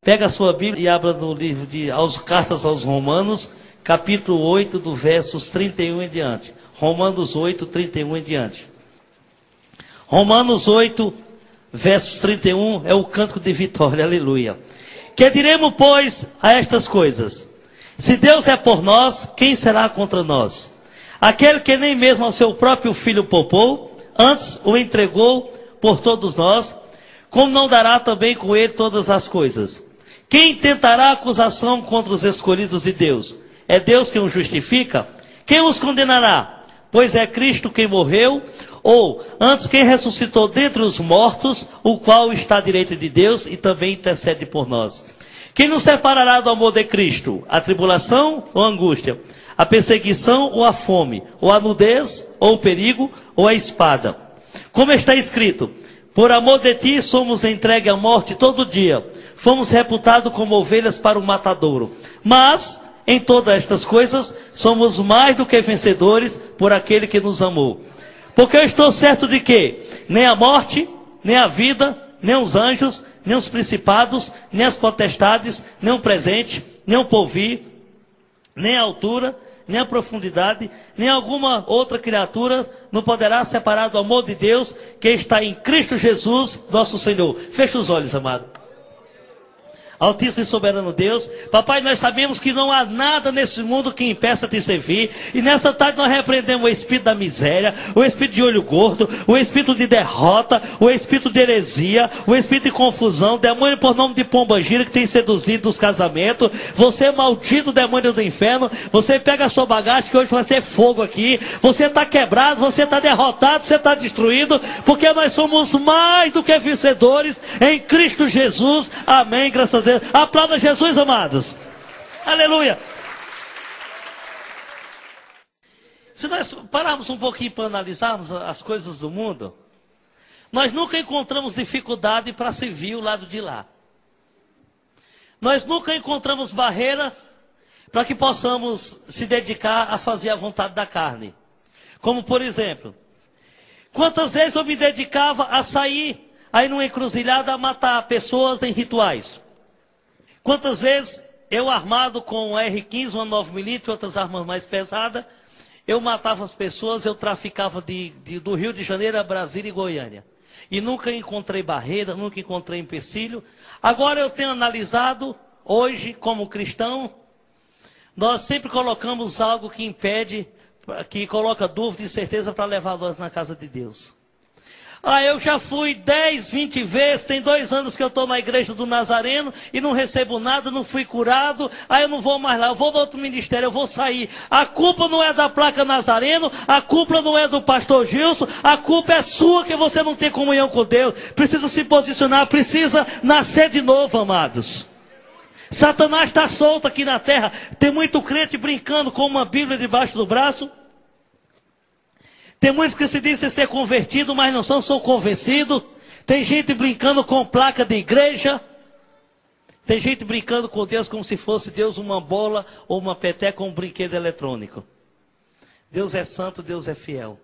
Pega a sua Bíblia e abra no livro de Cartas aos Romanos, capítulo 8, do versos 31 em diante. Romanos 8, 31 em diante. Romanos 8, versos 31 é o cântico de vitória, aleluia. Que diremos, pois, a estas coisas? Se Deus é por nós, quem será contra nós? Aquele que nem mesmo ao seu próprio filho poupou, antes o entregou por todos nós, como não dará também com ele todas as coisas? Quem tentará acusação contra os escolhidos de Deus? É Deus quem os justifica? Quem os condenará? Pois é Cristo quem morreu, ou antes quem ressuscitou dentre os mortos, o qual está à direita de Deus e também intercede por nós. Quem nos separará do amor de Cristo? A tribulação ou a angústia? A perseguição ou a fome? Ou a nudez ou o perigo ou a espada? Como está escrito: por amor de ti somos entregues à morte todo dia. Fomos reputados como ovelhas para o matadouro. Mas, em todas estas coisas, somos mais do que vencedores por aquele que nos amou. Porque eu estou certo de que nem a morte, nem a vida, nem os anjos, nem os principados, nem as potestades, nem o presente, nem o porvir, nem a altura, nem a profundidade, nem alguma outra criatura não poderá separar do amor de Deus que está em Cristo Jesus, nosso Senhor. Feche os olhos, amado. Altíssimo e soberano Deus, papai, nós sabemos que não há nada nesse mundo que impeça de servir, e nessa tarde nós repreendemos o espírito da miséria, o espírito de olho gordo, o espírito de derrota, o espírito de heresia, o espírito de confusão, demônio por nome de pombagira que tem seduzido os casamentos. Você maldito demônio do inferno, você pega a sua bagagem que hoje vai ser fogo aqui, você está quebrado, você está derrotado, você está destruído, porque nós somos mais do que vencedores em Cristo Jesus, amém, graças a Deus. Aplauda Jesus, amados. Aleluia. Se nós pararmos um pouquinho para analisarmos as coisas do mundo, nós nunca encontramos dificuldade para servir o lado de lá. Nós nunca encontramos barreira para que possamos se dedicar a fazer a vontade da carne. Como por exemplo, quantas vezes eu me dedicava a sair aí numa encruzilhada a matar pessoas em rituais? Quantas vezes eu, armado com um R15, uma 9mm e outras armas mais pesadas, eu matava as pessoas, eu traficava do Rio de Janeiro a Brasília e Goiânia. E nunca encontrei barreira, nunca encontrei empecilho. Agora eu tenho analisado, hoje, como cristão, nós sempre colocamos algo que impede, que coloca dúvida e certeza para levar nós na casa de Deus. Eu já fui 10, 20 vezes, tem 2 anos que eu estou na igreja do Nazareno e não recebo nada, não fui curado, eu não vou mais lá, eu vou no outro ministério, eu vou sair. A culpa não é da placa Nazareno, a culpa não é do pastor Gilson, a culpa é sua que você não tem comunhão com Deus. Precisa se posicionar, precisa nascer de novo, amados. Satanás está solto aqui na terra, tem muito crente brincando com uma Bíblia debaixo do braço. Tem muitos que se dizem ser convertido, mas não são convencidos. Tem gente brincando com placa de igreja. Tem gente brincando com Deus como se fosse Deus uma bola ou uma peteca ou um brinquedo eletrônico. Deus é santo, Deus é fiel.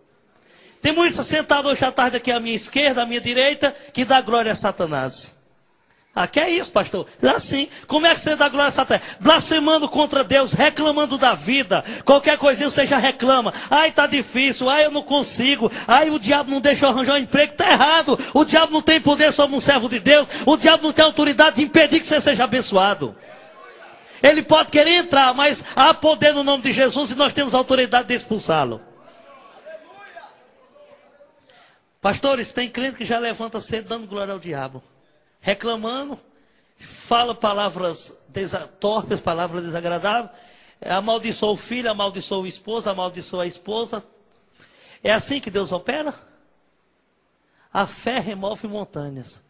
Tem muitos sentados hoje à tarde aqui à minha esquerda, à minha direita, que dá glória a Satanás. Que é isso, pastor? Assim, como é que você dá glória a Satanás? Blasfemando contra Deus, reclamando da vida. Qualquer coisinha você já reclama. Tá difícil, eu não consigo. O diabo não deixa eu arranjar um emprego. Está errado. O diabo não tem poder sobre um servo de Deus. O diabo não tem autoridade de impedir que você seja abençoado. Ele pode querer entrar, mas há poder no nome de Jesus e nós temos autoridade de expulsá-lo. Pastores, tem crente que já levanta cedo dando glória ao diabo. Reclamando, fala palavras torpes, palavras desagradáveis, amaldiçoa o filho, amaldiçoa o esposo, amaldiçoa a esposa. É assim que Deus opera? A fé remove montanhas.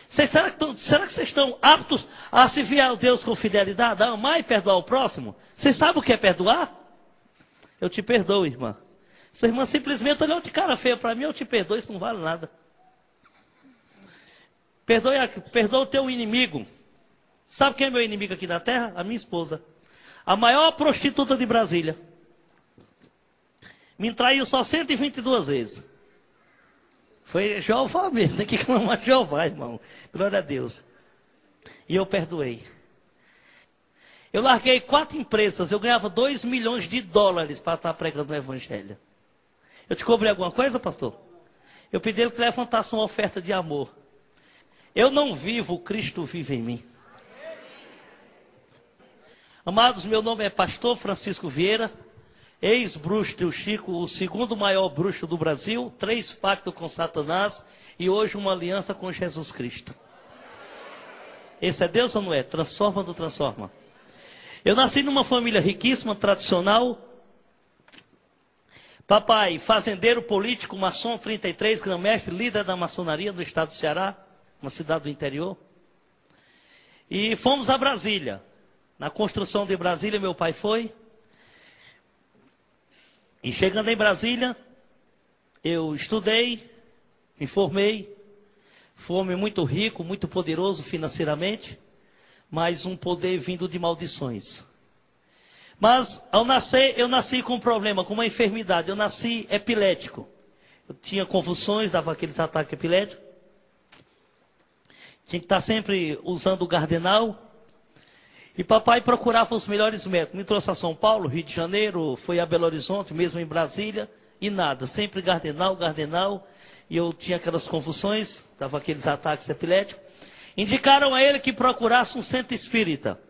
Será que vocês estão aptos a servir a Deus com fidelidade, a amar e perdoar o próximo? Vocês sabem o que é perdoar? Eu te perdoo, irmã. Essa irmã simplesmente olhou de cara feia para mim, eu te perdoo, isso não vale nada. Perdoa o teu inimigo. Sabe quem é meu inimigo aqui na terra? A minha esposa. A maior prostituta de Brasília. Me traiu só 122 vezes. Foi Jeová mesmo. Tem que clamar Jeová, irmão. Glória a Deus. E eu perdoei. Eu larguei 4 empresas, eu ganhava 2 milhões de dólares para estar pregando o evangelho. Eu te cobrei alguma coisa, pastor? Eu pedi ele que levantasse uma oferta de amor. Eu não vivo, Cristo vive em mim. Amados, meu nome é pastor Francisco Vieira, ex-bruxo do Chico, o segundo maior bruxo do Brasil, 3 pactos com Satanás e hoje uma aliança com Jesus Cristo. Esse é Deus ou não é? Transforma ou não transforma? Eu nasci numa família riquíssima, tradicional. Papai, fazendeiro, político, maçom, 33, grão-mestre, líder da maçonaria do estado do Ceará, uma cidade do interior. E fomos a Brasília. Na construção de Brasília, meu pai foi. E chegando em Brasília, eu estudei, me formei. Fui um homem muito rico, muito poderoso financeiramente, mas um poder vindo de maldições. Mas ao nascer, eu nasci com um problema, com uma enfermidade. Eu nasci epilético. Eu tinha convulsões, dava aqueles ataques epiléticos. Tinha que estar sempre usando o Gardenal. E papai procurava os melhores médicos. Me trouxe a São Paulo, Rio de Janeiro, foi a Belo Horizonte, mesmo em Brasília. E nada, sempre Gardenal, Gardenal. E eu tinha aquelas convulsões, dava aqueles ataques epiléticos. Indicaram a ele que procurasse um centro espírita.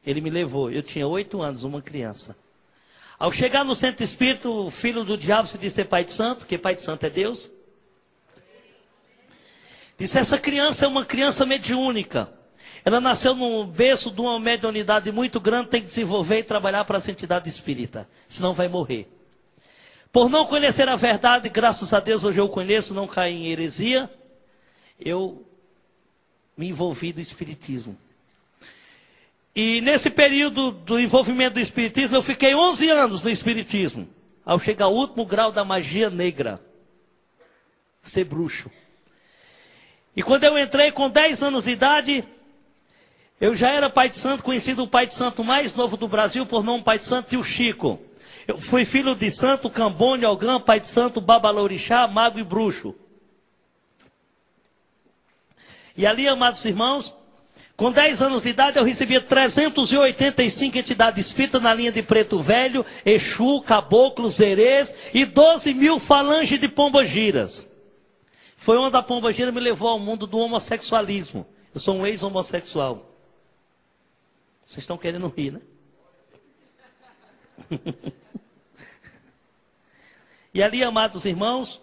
Ele me levou, eu tinha 8 anos, uma criança. Ao chegar no centro espírita, o filho do diabo se disse pai de santo, que pai de santo é Deus. Disse, essa criança é uma criança mediúnica. Ela nasceu num berço de uma mediunidade muito grande, tem que desenvolver e trabalhar para essa entidade espírita, senão vai morrer. Por não conhecer a verdade, graças a Deus hoje eu conheço, não caí em heresia, eu me envolvi do espiritismo. E nesse período do envolvimento do espiritismo, eu fiquei 11 anos no espiritismo, ao chegar ao último grau da magia negra, ser bruxo. E quando eu entrei com 10 anos de idade, eu já era pai de santo, conhecido o pai de santo mais novo do Brasil, por nome pai de santo, Tio Chico. Eu fui filho de santo, Cambone, Algã, pai de santo, Babalorixá, mago e bruxo. E ali, amados irmãos, com 10 anos de idade eu recebia 385 entidades espíritas na linha de Preto Velho, Exu, Caboclo, Zerês e 12 mil falanges de pombogiras. Foi onde a pombogira me levou ao mundo do homossexualismo. Eu sou um ex-homossexual. Vocês estão querendo rir, né? E ali, amados irmãos,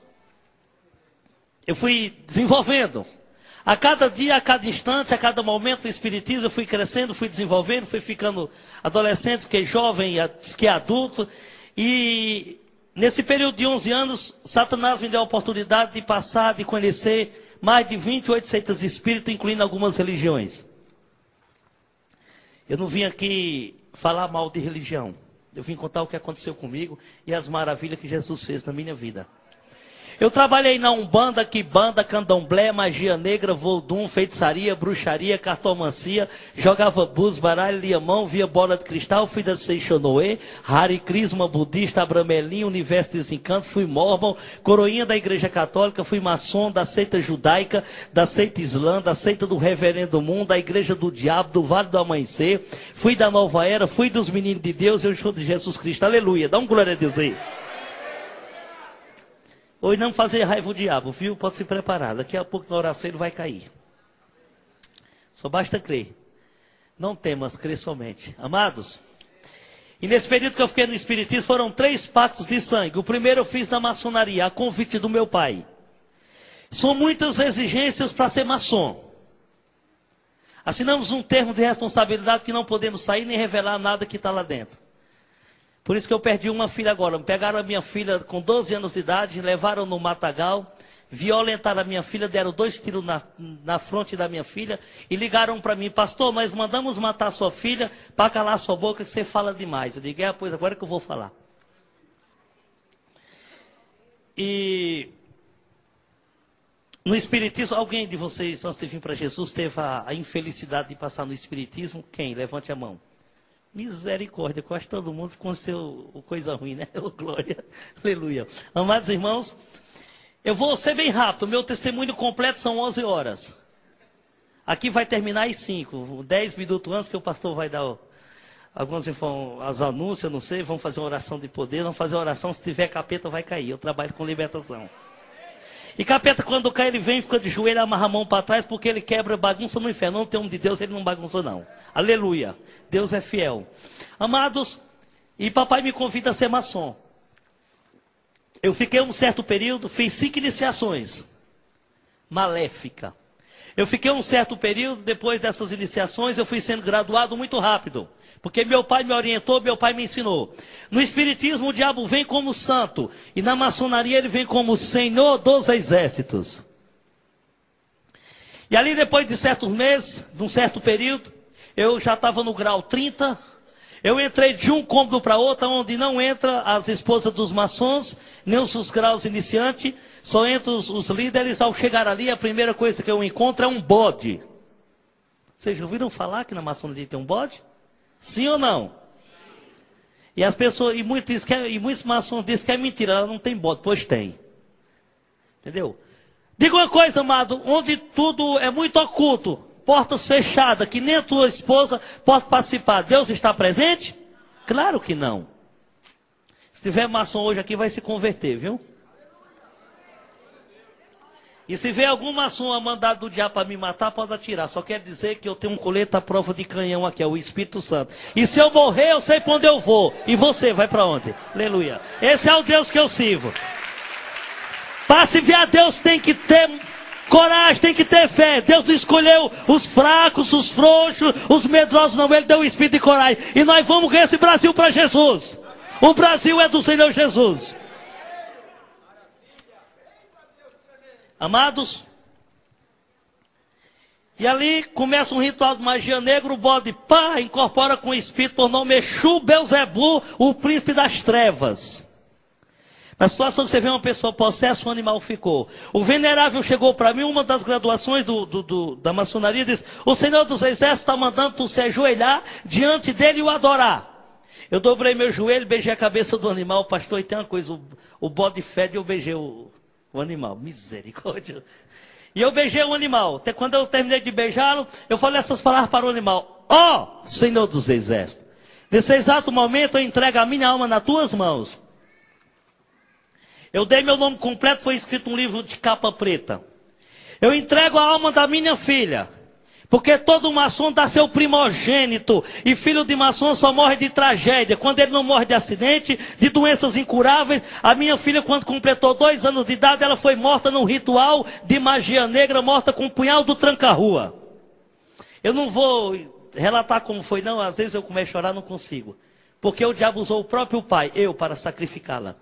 eu fui desenvolvendo. A cada dia, a cada instante, a cada momento do espiritismo, eu fui crescendo, fui desenvolvendo, fui ficando adolescente, fiquei jovem, fiquei adulto. E nesse período de 11 anos, Satanás me deu a oportunidade de passar, de conhecer mais de 28 seitas espíritas, incluindo algumas religiões. Eu não vim aqui falar mal de religião. Eu vim contar o que aconteceu comigo e as maravilhas que Jesus fez na minha vida. Eu trabalhei na Umbanda, Quibanda, Candomblé, magia negra, vodum, feitiçaria, bruxaria, cartomancia, jogava búzios, baralho, lia mão, via bola de cristal, fui da Seixonoê, Hare Krishna, budista, Abramelinho, Universo Desencanto, fui mormon, coroinha da Igreja Católica, fui maçom, da seita judaica, da seita islã, da seita do Reverendo Mundo, da Igreja do Diabo, do Vale do Amanhecer, fui da Nova Era, fui dos Meninos de Deus, eu sou de Jesus Cristo, aleluia, dá um glória a Deus aí. Hoje não fazer raiva o diabo, viu? Pode se preparar. Daqui a pouco na oração ele vai cair. Só basta crer. Não temas, crer somente. Amados, e nesse período que eu fiquei no espiritismo, foram 3 pactos de sangue. O primeiro eu fiz na maçonaria, a convite do meu pai. São muitas exigências para ser maçom. Assinamos um termo de responsabilidade que não podemos sair nem revelar nada que está lá dentro. Por isso que eu perdi uma filha agora. Pegaram a minha filha com 12 anos de idade, levaram no matagal, violentaram a minha filha, deram 2 tiros na fronte da minha filha e ligaram para mim, pastor, nós mandamos matar sua filha para calar sua boca que você fala demais. Eu digo, pois agora que eu vou falar. E no espiritismo, alguém de vocês, antes de vir para Jesus, teve a infelicidade de passar no espiritismo? Quem? Levante a mão. Misericórdia, quase todo mundo aconteceu coisa ruim, né? Oh, glória, aleluia. Amados irmãos, eu vou ser bem rápido, meu testemunho completo são 11 horas. Aqui vai terminar às 5, 10 minutos antes que o pastor vai dar alguns as anúncios, não sei, vão fazer uma oração de poder, vão fazer uma oração, se tiver capeta vai cair, eu trabalho com libertação. E capeta quando cai ele vem, fica de joelho, amarra a mão para trás, porque ele quebra bagunça no inferno, não tem um de Deus, ele não bagunça não. Aleluia, Deus é fiel. Amados, e papai me convida a ser maçom. Eu fiquei um certo período, fiz 5 iniciações, maléfica. Eu fiquei um certo período, depois dessas iniciações, eu fui sendo graduado muito rápido. Porque meu pai me orientou, meu pai me ensinou. No espiritismo o diabo vem como santo. E na maçonaria ele vem como Senhor dos exércitos. E ali depois de certos meses, de um certo período, eu já estava no grau 30. Eu entrei de um cômodo para outro, onde não entra as esposas dos maçons, nem os graus iniciantes. Só entram os líderes. Ao chegar ali, a primeira coisa que eu encontro é um bode. Vocês já ouviram falar que na maçonaria tem um bode? Sim ou não? E as pessoas, e muitos maçons dizem que é mentira, ela não tem bode, pois tem. Entendeu? Diga uma coisa, amado, onde tudo é muito oculto, portas fechadas, que nem a tua esposa pode participar, Deus está presente? Claro que não. Se tiver maçom hoje aqui, vai se converter, viu? E se vier algum maçom a mandar do diabo para me matar, pode atirar. Só quer dizer que eu tenho um colete à prova de canhão aqui, é o Espírito Santo. E se eu morrer, eu sei para onde eu vou. E você vai para onde? Aleluia. Esse é o Deus que eu sirvo. Para se ver a Deus tem que ter coragem, tem que ter fé. Deus não escolheu os fracos, os frouxos, os medrosos, não. Ele deu o Espírito de coragem. E nós vamos ganhar esse Brasil para Jesus. O Brasil é do Senhor Jesus. Amados, e ali começa um ritual de magia negra, o bode, pá, incorpora com o espírito por nome Exu Belzebu, o príncipe das trevas. Na situação que você vê uma pessoa possessa, um animal ficou. O venerável chegou para mim, uma das graduações da maçonaria, disse, o Senhor dos Exércitos está mandando tu se ajoelhar diante dele e o adorar. Eu dobrei meu joelho, beijei a cabeça do animal, pastor, e tem uma coisa, o bode fede e eu beijei o animal, misericórdia. E eu beijei o animal. Até quando eu terminei de beijá-lo, eu falei essas palavras para o animal. Ó, Senhor dos Exércitos, nesse exato momento eu entrego a minha alma nas tuas mãos. Eu dei meu nome completo, foi escrito um livro de capa preta. Eu entrego a alma da minha filha. Porque todo maçom dá seu primogênito. E filho de maçom só morre de tragédia. Quando ele não morre de acidente, de doenças incuráveis. A minha filha, quando completou 2 anos de idade, ela foi morta num ritual de magia negra, morta com um punhal do tranca-rua. Eu não vou relatar como foi, não. Às vezes eu começo a chorar, não consigo. Porque o diabo usou o próprio pai, eu, para sacrificá-la.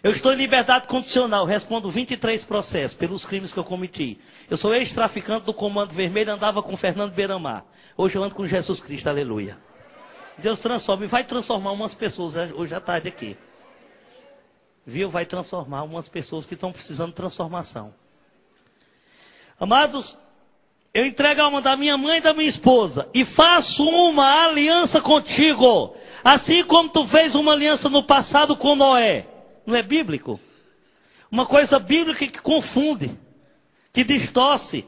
Eu estou em liberdade condicional, respondo 23 processos pelos crimes que eu cometi. Eu sou ex-traficante do Comando Vermelho, andava com Fernando Beiramar. Hoje eu ando com Jesus Cristo, aleluia. Deus transforma e vai transformar umas pessoas hoje à tarde aqui. Viu? Vai transformar umas pessoas que estão precisando de transformação. Amados, eu entrego a alma da minha mãe e da minha esposa e faço uma aliança contigo. Assim como tu fez uma aliança no passado com Noé. Não é bíblico? Uma coisa bíblica que confunde, que distorce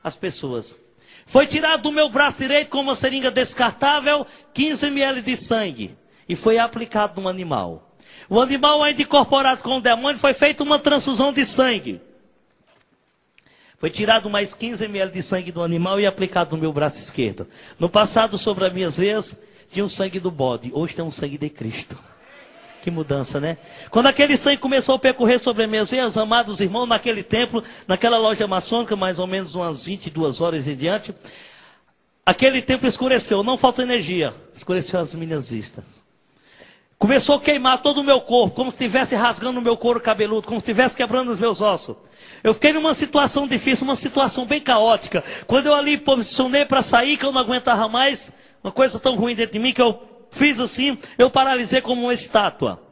as pessoas. Foi tirado do meu braço direito com uma seringa descartável 15 ml de sangue e foi aplicado no animal. O animal ainda incorporado com o demônio foi feita uma transfusão de sangue. Foi tirado mais 15 ml de sangue do animal e aplicado no meu braço esquerdo. No passado, sobre as minhas veias, tinha o sangue do bode. Hoje tem um sangue de Cristo. Que mudança, né? Quando aquele sangue começou a percorrer sobre as minhas veias, amados irmãos, naquele templo, naquela loja maçônica, mais ou menos umas 22 horas em diante, aquele templo escureceu, não faltou energia, escureceu as minhas vistas. Começou a queimar todo o meu corpo, como se estivesse rasgando o meu couro cabeludo, como se estivesse quebrando os meus ossos. Eu fiquei numa situação difícil, uma situação bem caótica. Quando eu ali posicionei para sair, que eu não aguentava mais, uma coisa tão ruim dentro de mim, que eu fiz assim, eu paralisei como uma estátua.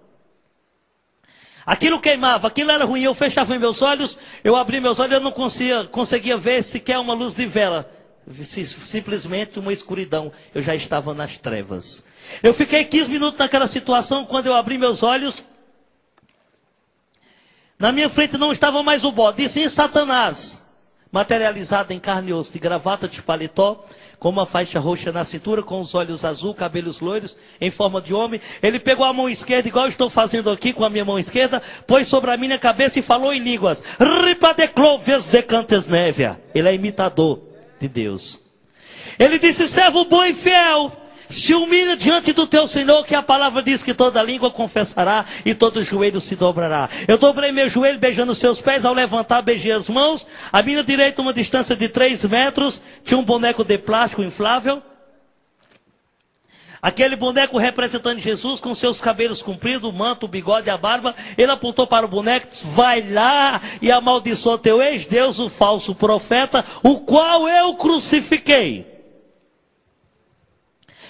Aquilo queimava, aquilo era ruim, eu fechava meus olhos, eu abri meus olhos, eu não conseguia ver sequer uma luz de vela. Simplesmente uma escuridão, eu já estava nas trevas. Eu fiquei 15 minutos naquela situação, quando eu abri meus olhos, na minha frente não estava mais o bode, e sim Satanás. materializada em carne e osso, de gravata de paletó, com uma faixa roxa na cintura, com os olhos azul, cabelos loiros, em forma de homem. Ele pegou a mão esquerda, igual eu estou fazendo aqui com a minha mão esquerda, pôs sobre a minha cabeça e falou em línguas. Ripadeclovias de cantes névia. Ele é imitador de Deus. Ele disse, servo bom e fiel, se humilha diante do teu Senhor, que a palavra diz que toda língua confessará e todo joelho se dobrará. Eu dobrei meu joelho beijando seus pés, ao levantar beijei as mãos. À minha direita, uma distância de 3 metros, tinha um boneco de plástico inflável. Aquele boneco representando Jesus com seus cabelos compridos, o manto, o bigode e a barba. Ele apontou para o boneco e disse, vai lá e amaldiçoa teu ex-deus, o falso profeta, o qual eu crucifiquei.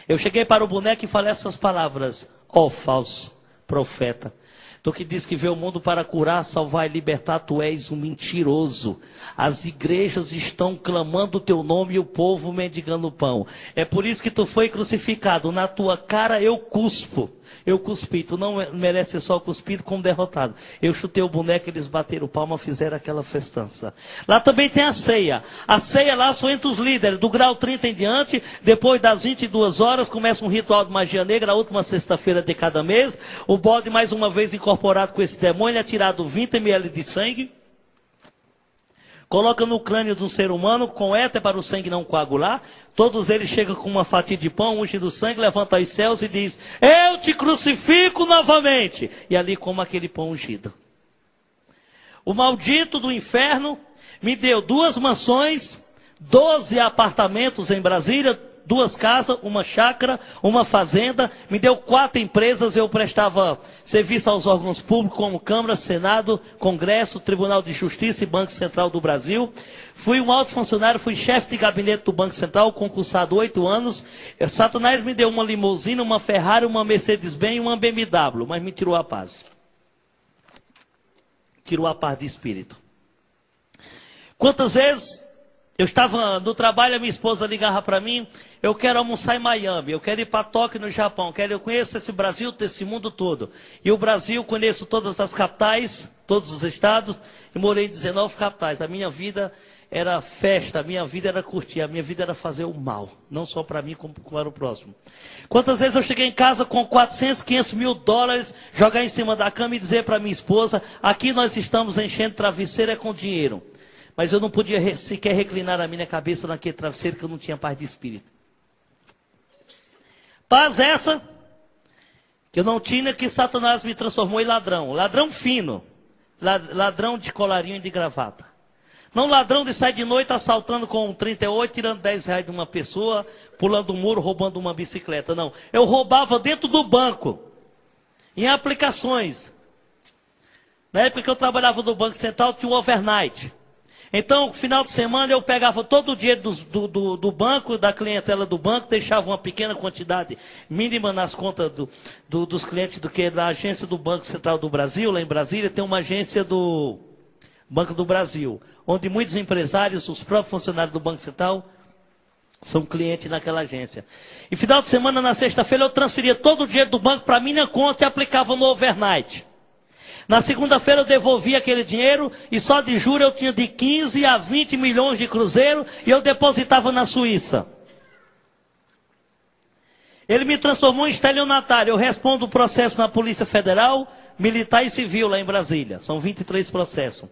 Eu cheguei para o boneco e falei essas palavras. Ó falso profeta, tu que diz que veio o mundo para curar, salvar e libertar, tu és um mentiroso. As igrejas estão clamando o teu nome e o povo mendigando pão. É por isso que tu foi crucificado. Na tua cara eu cuspo. Eu cuspi, tu não merece ser só cuspido como derrotado. Eu chutei o boneco, eles bateram palma, fizeram aquela festança. Lá também tem a ceia. A ceia lá só entre os líderes, do grau 30 em diante. Depois das 22 horas começa um ritual de magia negra, a última sexta-feira de cada mês. O bode mais uma vez incorporado com esse demônio, é tirado 20 ml de sangue. Coloca no crânio de um ser humano, com éter para o sangue não coagular. Todos eles chegam com uma fatia de pão, unge do sangue, levanta aos céus e diz, eu te crucifico novamente. E ali come aquele pão ungido. O maldito do inferno me deu 2 mansões, 12 apartamentos em Brasília, 2 casas, uma chácara, uma fazenda, me deu 4 empresas, eu prestava serviço aos órgãos públicos como Câmara, Senado, Congresso, Tribunal de Justiça e Banco Central do Brasil. Fui um alto funcionário, fui chefe de gabinete do Banco Central, concursado 8 anos. Satanás me deu uma limusine, uma Ferrari, uma Mercedes-Benz e uma BMW, mas me tirou a paz. Tirou a paz de espírito. Quantas vezes eu estava no trabalho, a minha esposa ligava para mim, eu quero almoçar em Miami, eu quero ir para Tóquio, no Japão, eu conheço esse Brasil, esse mundo todo. E o Brasil, conheço todas as capitais, todos os estados, e morei em 19 capitais. A minha vida era festa, a minha vida era curtir, a minha vida era fazer o mal, não só para mim, como para o próximo. Quantas vezes eu cheguei em casa com 400, 500 mil dólares, jogar em cima da cama e dizer para minha esposa, aqui nós estamos enchendo travesseiro é com dinheiro. Mas eu não podia sequer reclinar a minha cabeça naquele travesseiro que eu não tinha paz de espírito. Paz essa que eu não tinha, que Satanás me transformou em ladrão. Ladrão fino. Ladrão de colarinho e de gravata. Não ladrão de sair de noite assaltando com um 38, tirando 10 reais de uma pessoa, pulando um muro, roubando uma bicicleta. Não. Eu roubava dentro do banco. Em aplicações. Na época que eu trabalhava no Banco Central, tinha um overnight. Então, no final de semana, eu pegava todo o dinheiro do banco, da clientela do banco, deixava uma pequena quantidade mínima nas contas dos clientes da agência do Banco Central do Brasil, lá em Brasília, tem uma agência do Banco do Brasil, onde muitos empresários, os próprios funcionários do Banco Central, são clientes naquela agência. E final de semana, na sexta-feira, eu transferia todo o dinheiro do banco para a minha conta e aplicava no overnight. Na segunda-feira eu devolvia aquele dinheiro e só de juros eu tinha de 15 a 20 milhões de cruzeiro e eu depositava na Suíça. Ele me transformou em estelionatário. Eu respondo o processo na Polícia Federal, Militar e Civil lá em Brasília. São 23 processos.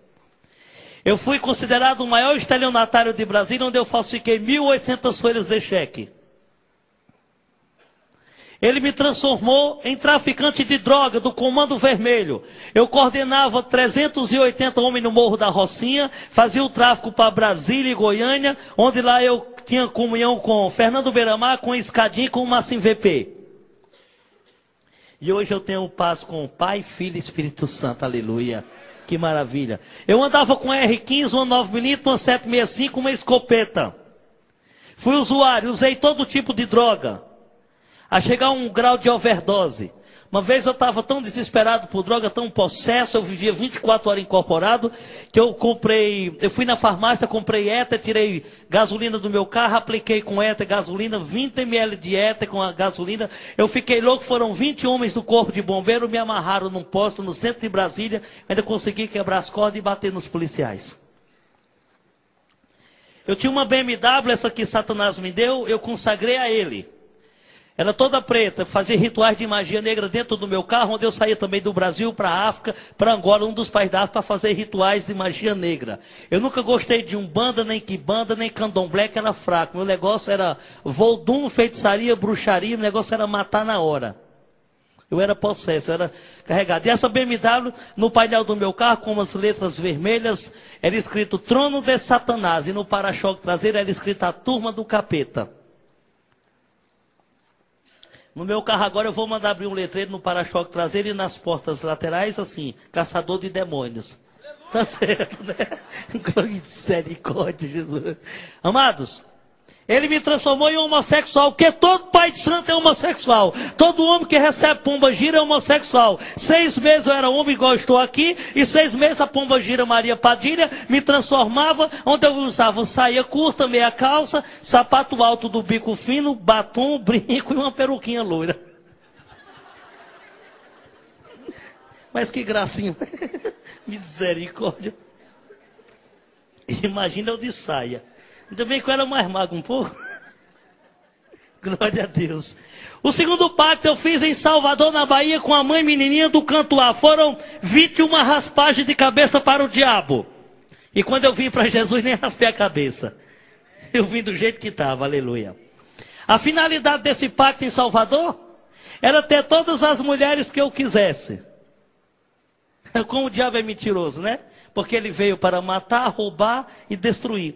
Eu fui considerado o maior estelionatário de Brasília, onde eu falsifiquei 1.800 folhas de cheque. Ele me transformou em traficante de droga do Comando Vermelho. Eu coordenava 380 homens no Morro da Rocinha, fazia o tráfico para Brasília e Goiânia, onde lá eu tinha comunhão com Fernando Beiramar, com Escadinho e com o Massim VP. E hoje eu tenho paz com o Pai, Filho e Espírito Santo, aleluia. Que maravilha. Eu andava com R15, uma 9mm, uma 765, uma escopeta. Fui usuário, usei todo tipo de droga. A chegar a um grau de overdose. Uma vez eu estava tão desesperado por droga, tão possesso, eu vivia 24 horas incorporado, que eu fui na farmácia, comprei éter, tirei gasolina do meu carro, apliquei com éter, gasolina, 20 ml de éter com a gasolina. Eu fiquei louco, foram 20 homens do corpo de bombeiro, me amarraram num posto no centro de Brasília, ainda consegui quebrar as cordas e bater nos policiais. Eu tinha uma BMW, essa que Satanás me deu, eu consagrei a ele. Era toda preta, fazia rituais de magia negra dentro do meu carro, onde eu saía também do Brasil para a África, para Angola, um dos países da África, para fazer rituais de magia negra. Eu nunca gostei de umbanda, nem quimbanda, nem candomblé, que era fraco. Meu negócio era voldum, feitiçaria, bruxaria, o negócio era matar na hora. Eu era possesso, eu era carregado. E essa BMW, no painel do meu carro, com umas letras vermelhas, era escrito Trono de Satanás. E no para-choque traseiro era escrito a Turma do Capeta. No meu carro agora eu vou mandar abrir um letreiro no para-choque traseiro e nas portas laterais, assim, caçador de demônios. Tá certo, né? Misericórdia, Jesus. Amados, ele me transformou em homossexual, porque todo pai de santo é homossexual. Todo homem que recebe pomba gira é homossexual. 6 meses eu era homem igual estou aqui, e 6 meses a pomba gira Maria Padilha me transformava, onde eu usava saia curta, meia calça, sapato alto do bico fino, batom, brinco e uma peruquinha loira. Mas que gracinha. Misericórdia. Imagina eu de saia. Ainda bem que eu era mais magro um pouco. Glória a Deus. O segundo pacto eu fiz em Salvador, na Bahia, com a mãe menininha do Canto A. Foram 21 raspagens de cabeça para o diabo. E quando eu vim para Jesus, nem raspei a cabeça. Eu vim do jeito que estava, aleluia. A finalidade desse pacto em Salvador era ter todas as mulheres que eu quisesse. Como o diabo é mentiroso, né? Porque ele veio para matar, roubar e destruir.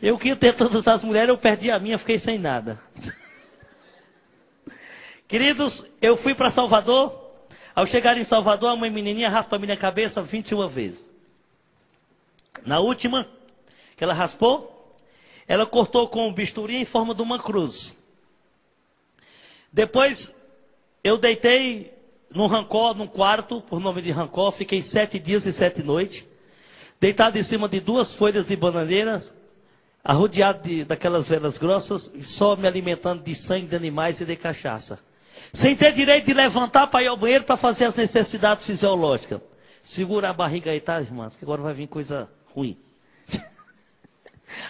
Eu queria ter todas as mulheres, eu perdi a minha, fiquei sem nada. Queridos, eu fui para Salvador. Ao chegar em Salvador, a mãe menininha raspa a minha cabeça 21 vezes. Na última, que ela raspou, ela cortou com um bisturi em forma de uma cruz. Depois, eu deitei num rancó, num quarto, por nome de rancó, fiquei 7 dias e 7 noites, deitado em cima de 2 folhas de bananeiras, arrodeado daquelas velas grossas, só me alimentando de sangue de animais e de cachaça. Sem ter direito de levantar para ir ao banheiro para fazer as necessidades fisiológicas. Segura a barriga aí, tá, irmãs? Que agora vai vir coisa ruim.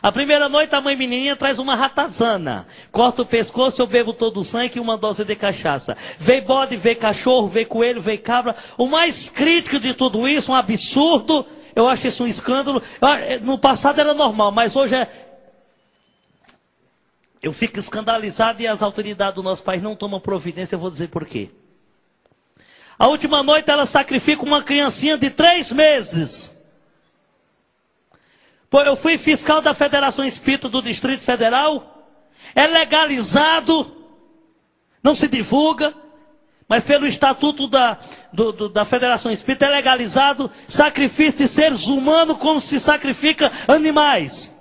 A primeira noite a mãe menininha traz uma ratazana. Corta o pescoço, eu bebo todo o sangue e uma dose de cachaça. Veio bode, veio cachorro, veio coelho, veio cabra. O mais crítico de tudo isso, um absurdo. Eu acho isso um escândalo. No passado era normal, mas hoje é... Eu fico escandalizado e as autoridades do nosso país não tomam providência, eu vou dizer por quê. A última noite ela sacrifica uma criancinha de 3 meses. Pô, eu fui fiscal da Federação Espírita do Distrito Federal. É legalizado, não se divulga, mas pelo estatuto da Federação Espírita é legalizado sacrifício de seres humanos como se sacrifica animais.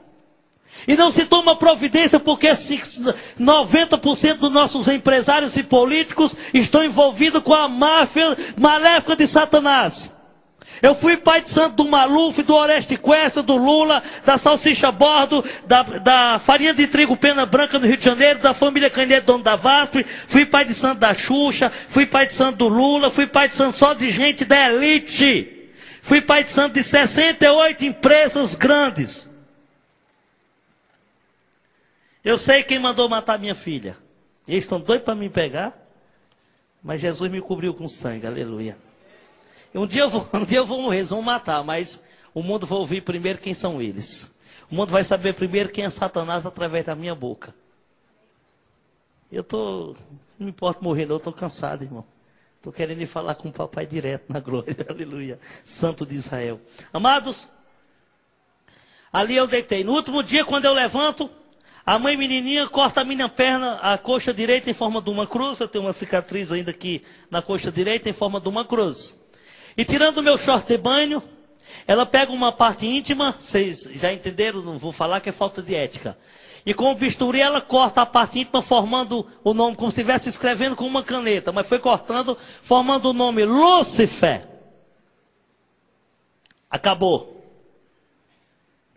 E não se toma providência porque 90% dos nossos empresários e políticos estão envolvidos com a máfia maléfica de Satanás. Eu fui pai de santo do Maluf, do Oreste Questa, do Lula, da Salsicha Bordo, da farinha de trigo Pena Branca no Rio de Janeiro, da família Canedo, dono da VASP, fui pai de santo da Xuxa, fui pai de santo do Lula, fui pai de santo só de gente da elite. Fui pai de santo de 68 empresas grandes. Eu sei quem mandou matar minha filha. Eles estão doidos para me pegar, mas Jesus me cobriu com sangue, aleluia. Um dia eu vou morrer, eles vão matar, mas o mundo vai ouvir primeiro quem são eles. O mundo vai saber primeiro quem é Satanás através da minha boca. Não me importo morrer não, eu estou cansado, irmão. Estou querendo ir falar com o papai direto na glória, aleluia. Santo de Israel. Amados, ali eu deitei. No último dia, quando eu levanto, a mãe menininha corta a minha perna, a coxa direita em forma de uma cruz. Eu tenho uma cicatriz ainda aqui na coxa direita em forma de uma cruz. E tirando o meu short de banho, ela pega uma parte íntima, vocês já entenderam, não vou falar que é falta de ética. E com o bisturi ela corta a parte íntima formando o nome, como se estivesse escrevendo com uma caneta, mas foi cortando, formando o nome Lúcifer. Acabou.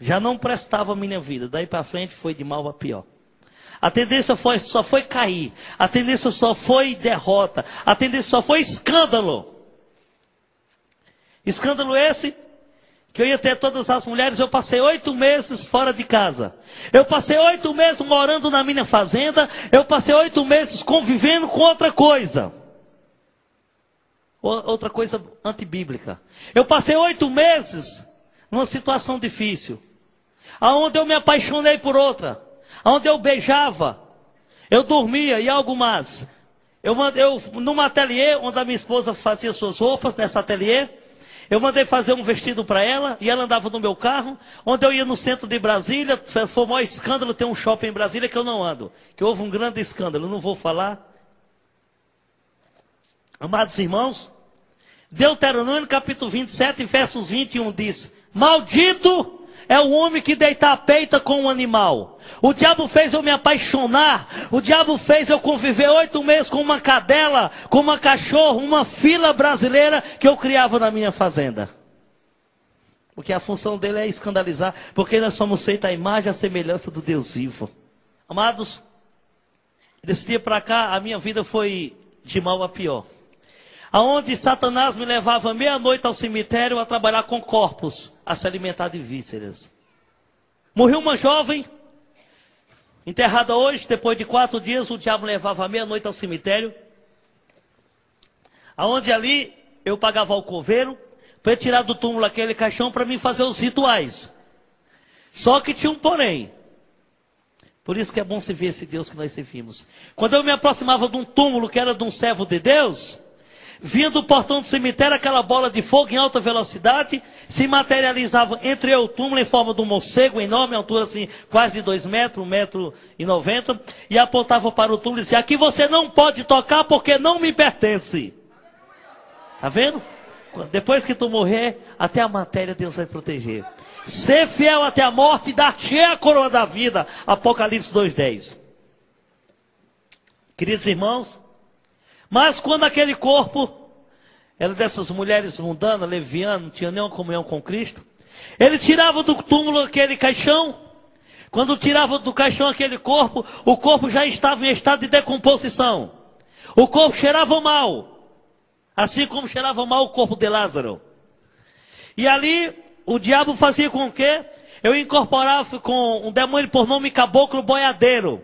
Já não prestava a minha vida, daí para frente foi de mal a pior. A tendência só foi cair, a tendência só foi derrota, a tendência só foi escândalo. Escândalo esse que eu ia ter todas as mulheres, eu passei 8 meses fora de casa. Eu passei 8 meses morando na minha fazenda. Eu passei 8 meses convivendo com outra coisa. Outra coisa antibíblica. Eu passei 8 meses numa situação difícil. Aonde eu me apaixonei por outra. Aonde eu beijava. Eu dormia e algo mais. Num ateliê, onde a minha esposa fazia suas roupas, nessa ateliê, eu mandei fazer um vestido para ela, e ela andava no meu carro, onde eu ia no centro de Brasília, foi o maior escândalo, tem um shopping em Brasília que eu não ando, que houve um grande escândalo, não vou falar. Amados irmãos, Deuteronômio capítulo 27, versos 21 diz, maldito é o homem que deita a peita com um animal. O diabo fez eu me apaixonar. O diabo fez eu conviver 8 meses com uma cadela, com uma cachorro, uma fila brasileira que eu criava na minha fazenda. Porque a função dele é escandalizar. Porque nós somos feitos à imagem e à semelhança do Deus vivo. Amados, desse dia para cá a minha vida foi de mal a pior. Aonde Satanás me levava meia-noite ao cemitério a trabalhar com corpos, a se alimentar de vísceras. Morreu uma jovem, enterrada hoje, depois de 4 dias, o diabo me levava meia-noite ao cemitério. Aonde ali eu pagava o coveiro, para tirar do túmulo aquele caixão para mim fazer os rituais. Só que tinha um porém. Por isso que é bom se ver esse Deus que nós servimos. Quando eu me aproximava de um túmulo que era de um servo de Deus, vinha do portão do cemitério aquela bola de fogo em alta velocidade, se materializava entre eu e o túmulo em forma de um morcego enorme, altura assim, quase de 2 metros, 1,90 m, e apontava para o túmulo e dizia, aqui você não pode tocar porque não me pertence. Está vendo? Depois que tu morrer, até a matéria Deus vai proteger. Ser fiel até a morte e dar-te a coroa da vida. Apocalipse 2,10. Queridos irmãos, mas quando aquele corpo, era dessas mulheres mundanas, levianas, não tinha nenhuma comunhão com Cristo, ele tirava do túmulo aquele caixão. Quando tirava do caixão aquele corpo, o corpo já estava em estado de decomposição. O corpo cheirava mal, assim como cheirava mal o corpo de Lázaro. E ali, o diabo fazia com que eu incorporava com um demônio por nome Caboclo Boiadeiro.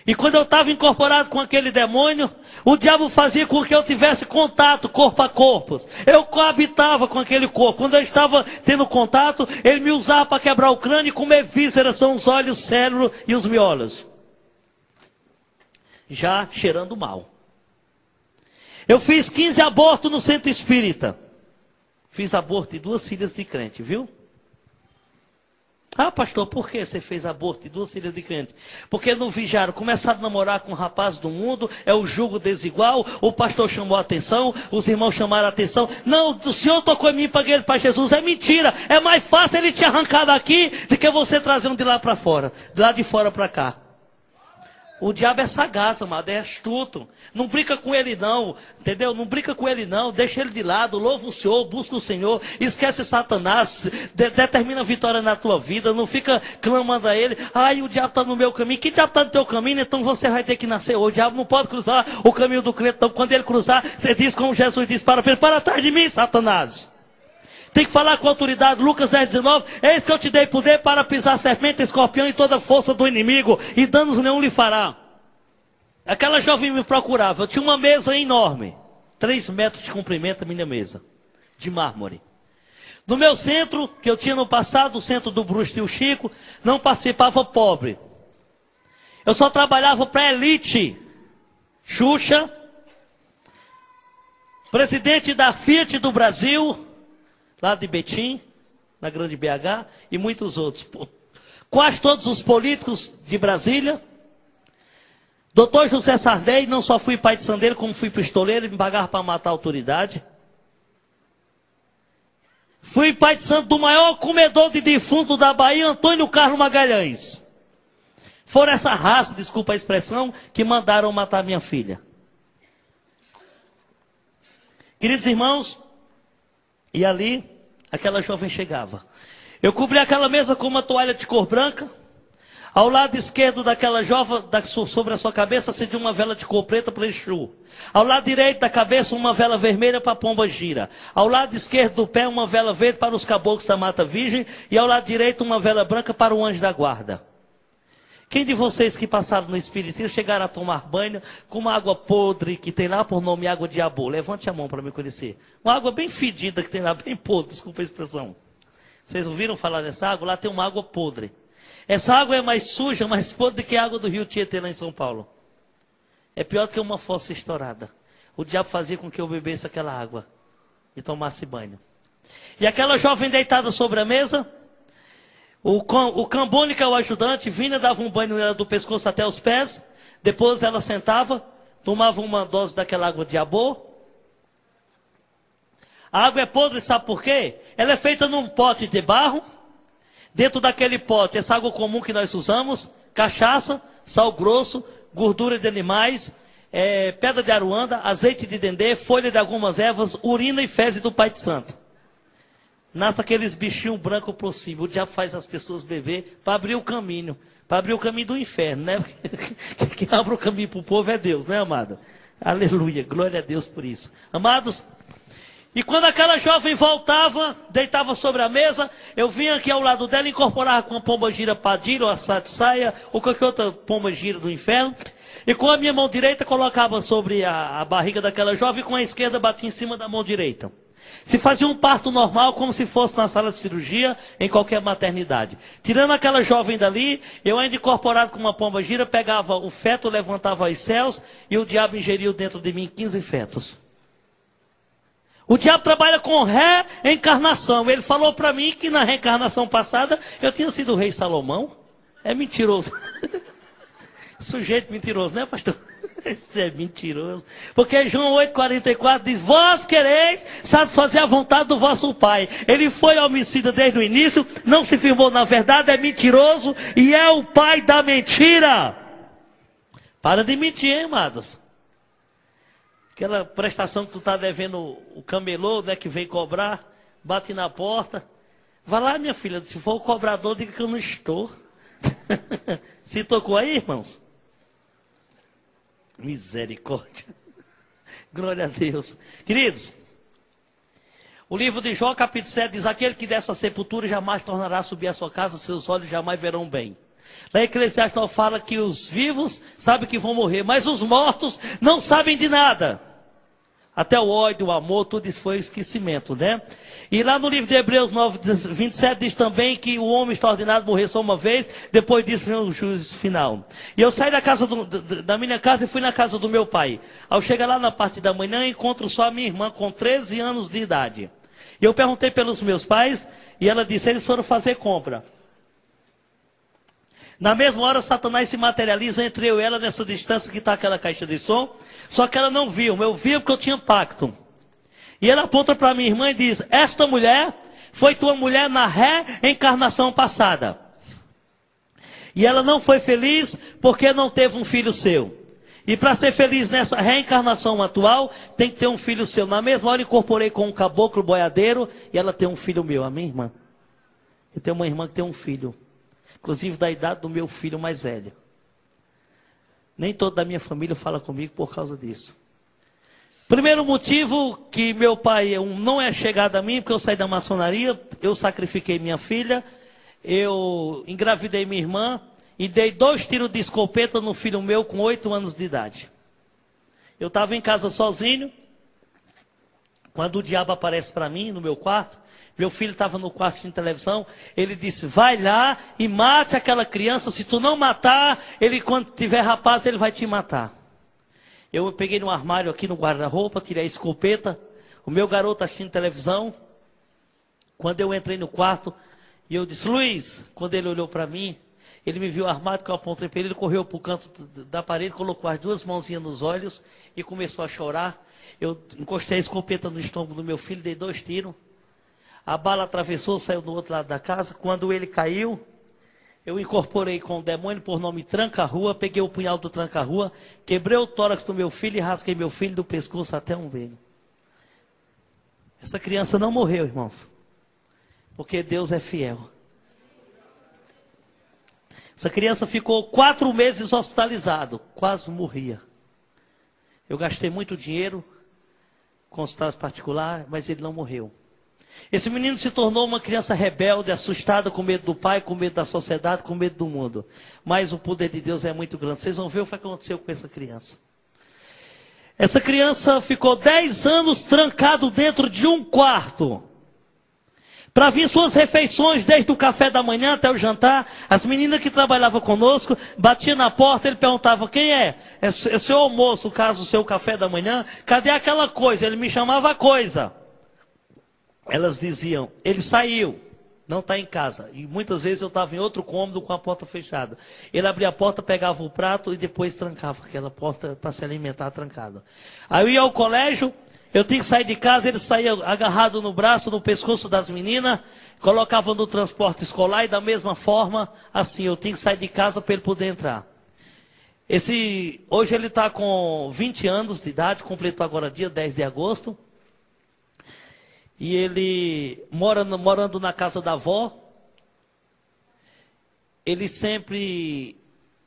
E quando eu estava incorporado com aquele demônio, o diabo fazia com que eu tivesse contato corpo a corpo. Eu coabitava com aquele corpo. Quando eu estava tendo contato, ele me usava para quebrar o crânio e comer vísceras, são os olhos, o cérebro e os miolos. Já cheirando mal. Eu fiz 15 abortos no centro espírita. Fiz aborto de 2 filhas de crente, viu? Ah, pastor, por que você fez aborto de 2 filhas de crente? Porque no vigiaram, começaram a namorar com um rapaz do mundo, é o jugo desigual, o pastor chamou a atenção, os irmãos chamaram a atenção. Não, o senhor tocou em mim e paguei ele para Jesus. É mentira, é mais fácil ele te arrancar daqui do que você trazer um de lá para fora, de lá de fora para cá. O diabo é sagaz, amado, é astuto. Não brinca com ele não, entendeu? Não brinca com ele não, deixa ele de lado, louva o Senhor, busca o Senhor, esquece Satanás, determina a vitória na tua vida, não fica clamando a ele. Ai, o diabo está no meu caminho. Que diabo está no teu caminho? Então você vai ter que nascer. O diabo não pode cruzar o caminho do crente. Então quando ele cruzar, você diz como Jesus disse para Pedro, para trás de mim, Satanás. Tem que falar com autoridade. Lucas 10,19. Eis que eu te dei poder para pisar serpente, escorpião e toda a força do inimigo, e danos nenhum lhe fará. Aquela jovem me procurava. Eu tinha uma mesa enorme, 3 metros de comprimento a minha mesa, de mármore. No meu centro, que eu tinha no passado, o centro do Bruxo Tio Chico, não participava pobre. Eu só trabalhava para a elite. Xuxa, presidente da Fiat do Brasil, lá de Betim, na Grande BH, e muitos outros. Quase todos os políticos de Brasília. Doutor José Sarney, não só fui pai de sandeiro, como fui pistoleiro, e me pagava para matar a autoridade. Fui pai de santo do maior comedor de defunto da Bahia, Antônio Carlos Magalhães. Foram essa raça, desculpa a expressão, que mandaram matar minha filha. Queridos irmãos, e ali, aquela jovem chegava. Eu cobri aquela mesa com uma toalha de cor branca, Ao lado esquerdo daquela jovem, sobre a sua cabeça, acendia uma vela de cor preta para Exu. Ao lado direito da cabeça, uma vela vermelha para a pomba gira. Ao lado esquerdo do pé, uma vela verde para os caboclos da Mata Virgem. E ao lado direito, uma vela branca para o anjo da guarda. Quem de vocês que passaram no Espiritismo chegaram a tomar banho com uma água podre, que tem lá por nome água de Abô? Levante a mão para me conhecer. Uma água bem fedida que tem lá, bem podre, desculpa a expressão. Vocês ouviram falar dessa água? Lá tem uma água podre. Essa água é mais suja, mais podre do que a água do rio Tietê lá em São Paulo. É pior do que uma fossa estourada. O diabo fazia com que eu bebesse aquela água e tomasse banho. E aquela jovem deitada sobre a mesa, o Cambone, que é o ajudante, vinha, dava um banho nela do pescoço até os pés. Depois ela sentava, tomava uma dose daquela água de Abô. A água é podre, sabe por quê? Ela é feita num pote de barro. Dentro daquele pote, essa água comum que nós usamos, cachaça, sal grosso, gordura de animais, pedra de aruanda, azeite de dendê, folha de algumas ervas, urina e fezes do Pai de Santo. Nasce aqueles bichinhos brancos por cima. O diabo faz as pessoas beber para abrir o caminho. Para abrir o caminho do inferno, né? Quem abre o caminho para o povo é Deus, né, amado? Aleluia, glória a Deus por isso. Amados, e quando aquela jovem voltava, deitava sobre a mesa, eu vinha aqui ao lado dela, incorporava com a pomba gira padilha, ou a satsaia, ou qualquer outra pomba gira do inferno. E com a minha mão direita colocava sobre a barriga daquela jovem, e com a esquerda batia em cima da mão direita. Se fazia um parto normal, como se fosse na sala de cirurgia, em qualquer maternidade. Tirando aquela jovem dali, eu ainda incorporado com uma pomba gira, pegava o feto, levantava aos céus, e o diabo ingeriu dentro de mim 15 fetos. O diabo trabalha com reencarnação. Ele falou para mim que na reencarnação passada eu tinha sido o rei Salomão. É mentiroso. Sujeito mentiroso, né, pastor? Isso é mentiroso. Porque João 8,44 diz: vós quereis satisfazer a vontade do vosso pai. Ele foi homicida desde o início, não se firmou na verdade, é mentiroso e é o pai da mentira. Para de mentir, hein, amados? Aquela prestação que tu está devendo, o camelô, né, que vem cobrar, bate na porta. Vai lá, minha filha, se for o cobrador, diga que eu não estou. Se tocou aí, irmãos? Misericórdia. Glória a Deus. Queridos, o livro de Jó, capítulo 7, diz: aquele que dessa sepultura jamais tornará a subir a sua casa, seus olhos jamais verão bem. Lá em Eclesiastes fala que os vivos sabem que vão morrer, mas os mortos não sabem de nada. Até o ódio, o amor, tudo isso foi esquecimento, né? E lá no livro de Hebreus 9:27 diz também que o homem está ordenado a morrer só uma vez, depois disso vem o juízo final. E eu saí da casa da minha casa e fui na casa do meu pai. Ao chegar lá na parte da manhã, encontro só a minha irmã com 13 anos de idade. E eu perguntei pelos meus pais, e ela disse: eles foram fazer compra. Na mesma hora, Satanás se materializa entre eu e ela nessa distância que está aquela caixa de som. Só que ela não viu, eu via porque eu tinha pacto. E ela aponta para minha irmã e diz: esta mulher foi tua mulher na reencarnação passada. E ela não foi feliz porque não teve um filho seu. E para ser feliz nessa reencarnação atual, tem que ter um filho seu. Na mesma hora, incorporei com um caboclo boiadeiro e ela tem um filho meu, a minha irmã. Eu tenho uma irmã que tem um filho. Inclusive da idade do meu filho mais velho. Nem toda a minha família fala comigo por causa disso. Primeiro motivo que meu pai não é chegado a mim, porque eu saí da maçonaria, eu sacrifiquei minha filha, eu engravidei minha irmã e dei 2 tiros de escopeta no filho meu com 8 anos de idade. Eu estava em casa sozinho, quando o diabo aparece para mim no meu quarto. Meu filho estava no quarto de televisão, ele disse: vai lá e mate aquela criança, se tu não matar, ele quando tiver rapaz, ele vai te matar. Eu peguei no armário aqui no guarda-roupa, tirei a escopeta, o meu garoto assistindo televisão. Quando eu entrei no quarto, e eu disse: Luiz, quando ele olhou para mim, ele me viu armado, que eu apontei para ele, ele correu para o canto da parede, colocou as 2 mãozinhas nos olhos e começou a chorar. Eu encostei a escopeta no estômago do meu filho, dei 2 tiros. A bala atravessou, saiu do outro lado da casa. Quando ele caiu, eu incorporei com o demônio por nome Tranca-Rua, peguei o punhal do Tranca-Rua, quebrei o tórax do meu filho e rasguei meu filho do pescoço até o umbigo. Essa criança não morreu, irmãos, porque Deus é fiel. Essa criança ficou 4 meses hospitalizado, quase morria. Eu gastei muito dinheiro com hospitais particulares, mas ele não morreu. Esse menino se tornou uma criança rebelde, assustada, com medo do pai, com medo da sociedade, com medo do mundo. Mas o poder de Deus é muito grande. Vocês vão ver o que aconteceu com essa criança. Essa criança ficou 10 anos trancado dentro de um quarto. Para vir suas refeições, desde o café da manhã até o jantar. As meninas que trabalhavam conosco, batiam na porta, ele perguntava, quem é? É seu almoço, caso o seu café da manhã? Cadê aquela coisa? Ele me chamava coisa. Elas diziam, ele saiu, não está em casa. E muitas vezes eu estava em outro cômodo com a porta fechada. Ele abria a porta, pegava o prato e depois trancava aquela porta para se alimentar trancada. Aí eu ia ao colégio, eu tinha que sair de casa, ele saía agarrado no braço, no pescoço das meninas, colocava no transporte escolar e da mesma forma, assim, eu tinha que sair de casa para ele poder entrar. Hoje ele está com 20 anos de idade, completou agora dia 10 de agosto. E ele, morando na casa da avó, ele sempre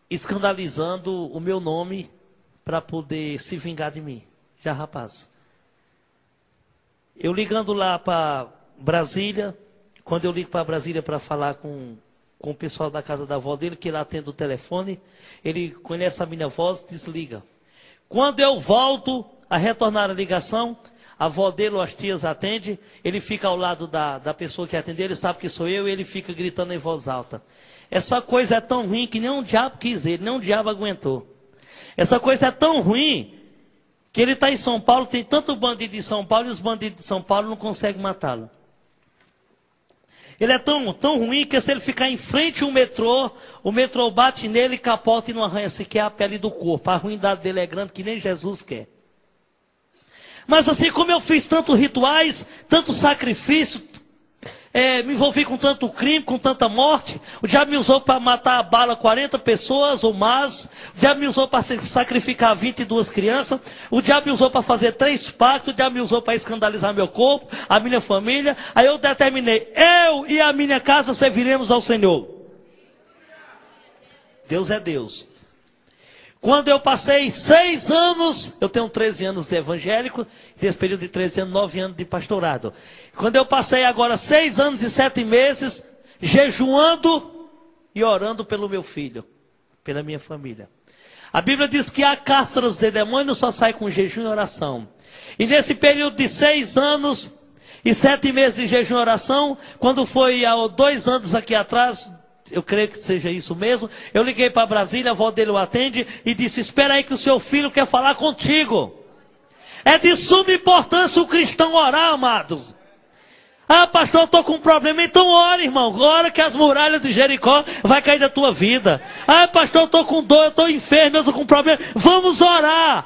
escandalizando o meu nome para poder se vingar de mim. Já, rapaz. Eu ligando lá para Brasília, quando eu ligo para Brasília para falar com o pessoal da casa da avó dele, que ele atende o telefone, ele conhece a minha voz, desliga. Quando eu volto a retornar a ligação, a avó dele ou as tias atende, ele fica ao lado da pessoa que atende, ele sabe que sou eu e ele fica gritando em voz alta. Essa coisa é tão ruim que nem um diabo quis ele, nem um diabo aguentou. Essa coisa é tão ruim que ele está em São Paulo, tem tanto bandido em São Paulo e os bandidos de São Paulo não conseguem matá-lo. Ele é tão ruim que se ele ficar em frente ao metrô, o metrô bate nele, capota e não arranha sequer a pele do corpo. A ruindade dele é grande que nem Jesus quer. Mas assim como eu fiz tantos rituais, tanto sacrifício, me envolvi com tanto crime, com tanta morte, o diabo me usou para matar a bala 40 pessoas ou mais, o diabo me usou para sacrificar 22 crianças, o diabo me usou para fazer 3 pactos, o diabo me usou para escandalizar meu corpo, a minha família. Aí eu determinei, eu e a minha casa serviremos ao Senhor. Deus é Deus. Quando eu passei 6 anos, eu tenho 13 anos de evangélico, desse período de 13 anos, 9 anos de pastorado. Quando eu passei agora 6 anos e 7 meses, jejuando e orando pelo meu filho, pela minha família. A Bíblia diz que a castras de demônio só sai com jejum e oração. E nesse período de 6 anos e 7 meses de jejum e oração, quando foi há 2 anos aqui atrás, eu creio que seja isso mesmo, eu liguei para Brasília, a avó dele o atende e disse, espera aí que o seu filho quer falar contigo. É de suma importância o cristão orar, amados. Ah, pastor, eu estou com um problema, então ora, irmão, ora que as muralhas de Jericó vai cair da tua vida. Ah, pastor, eu estou com dor, eu estou enfermo, eu estou com problema. Vamos orar,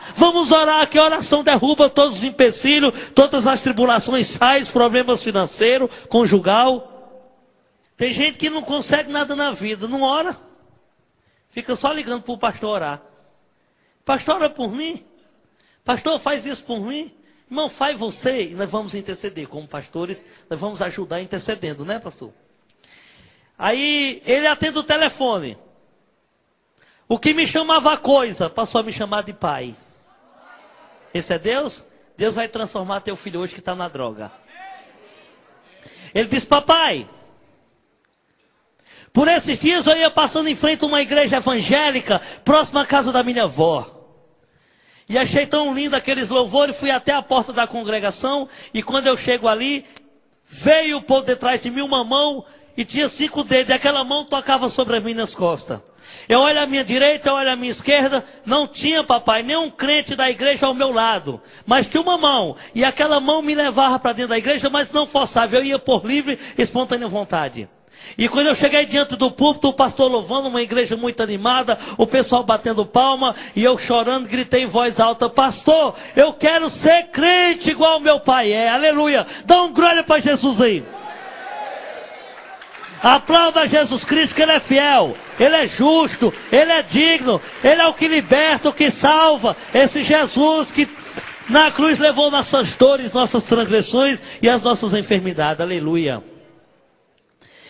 que a oração derruba todos os empecilhos, todas as tribulações saem, os problemas financeiros, conjugal. Tem gente que não consegue nada na vida, não ora. Fica só ligando para o pastor orar. Pastor, ora por mim. Pastor, faz isso por mim. Irmão, faz você. E nós vamos interceder. Como pastores, nós vamos ajudar intercedendo, né, pastor? Aí, ele atende o telefone. O que me chamava coisa, passou a me chamar de pai. Esse é Deus? Deus vai transformar teu filho hoje que está na droga. Ele disse, papai, por esses dias eu ia passando em frente a uma igreja evangélica, próxima à casa da minha avó. E achei tão lindo aqueles louvores, fui até a porta da congregação, e quando eu chego ali, veio por detrás de mim uma mão, e tinha 5 dedos, e aquela mão tocava sobre as minhas costas. Eu olho à minha direita, eu olho à minha esquerda, não tinha, papai, nenhum crente da igreja ao meu lado, mas tinha uma mão, e aquela mão me levava para dentro da igreja, mas não forçava, eu ia por livre, espontânea vontade. E quando eu cheguei diante do púlpito, o pastor louvando, uma igreja muito animada, o pessoal batendo palma, e eu chorando, gritei em voz alta, pastor, eu quero ser crente igual meu pai é, aleluia, dá um glória para Jesus aí. Aplauda Jesus Cristo, que Ele é fiel, Ele é justo, Ele é digno, Ele é o que liberta, o que salva, esse Jesus que na cruz levou nossas dores, nossas transgressões e as nossas enfermidades, aleluia.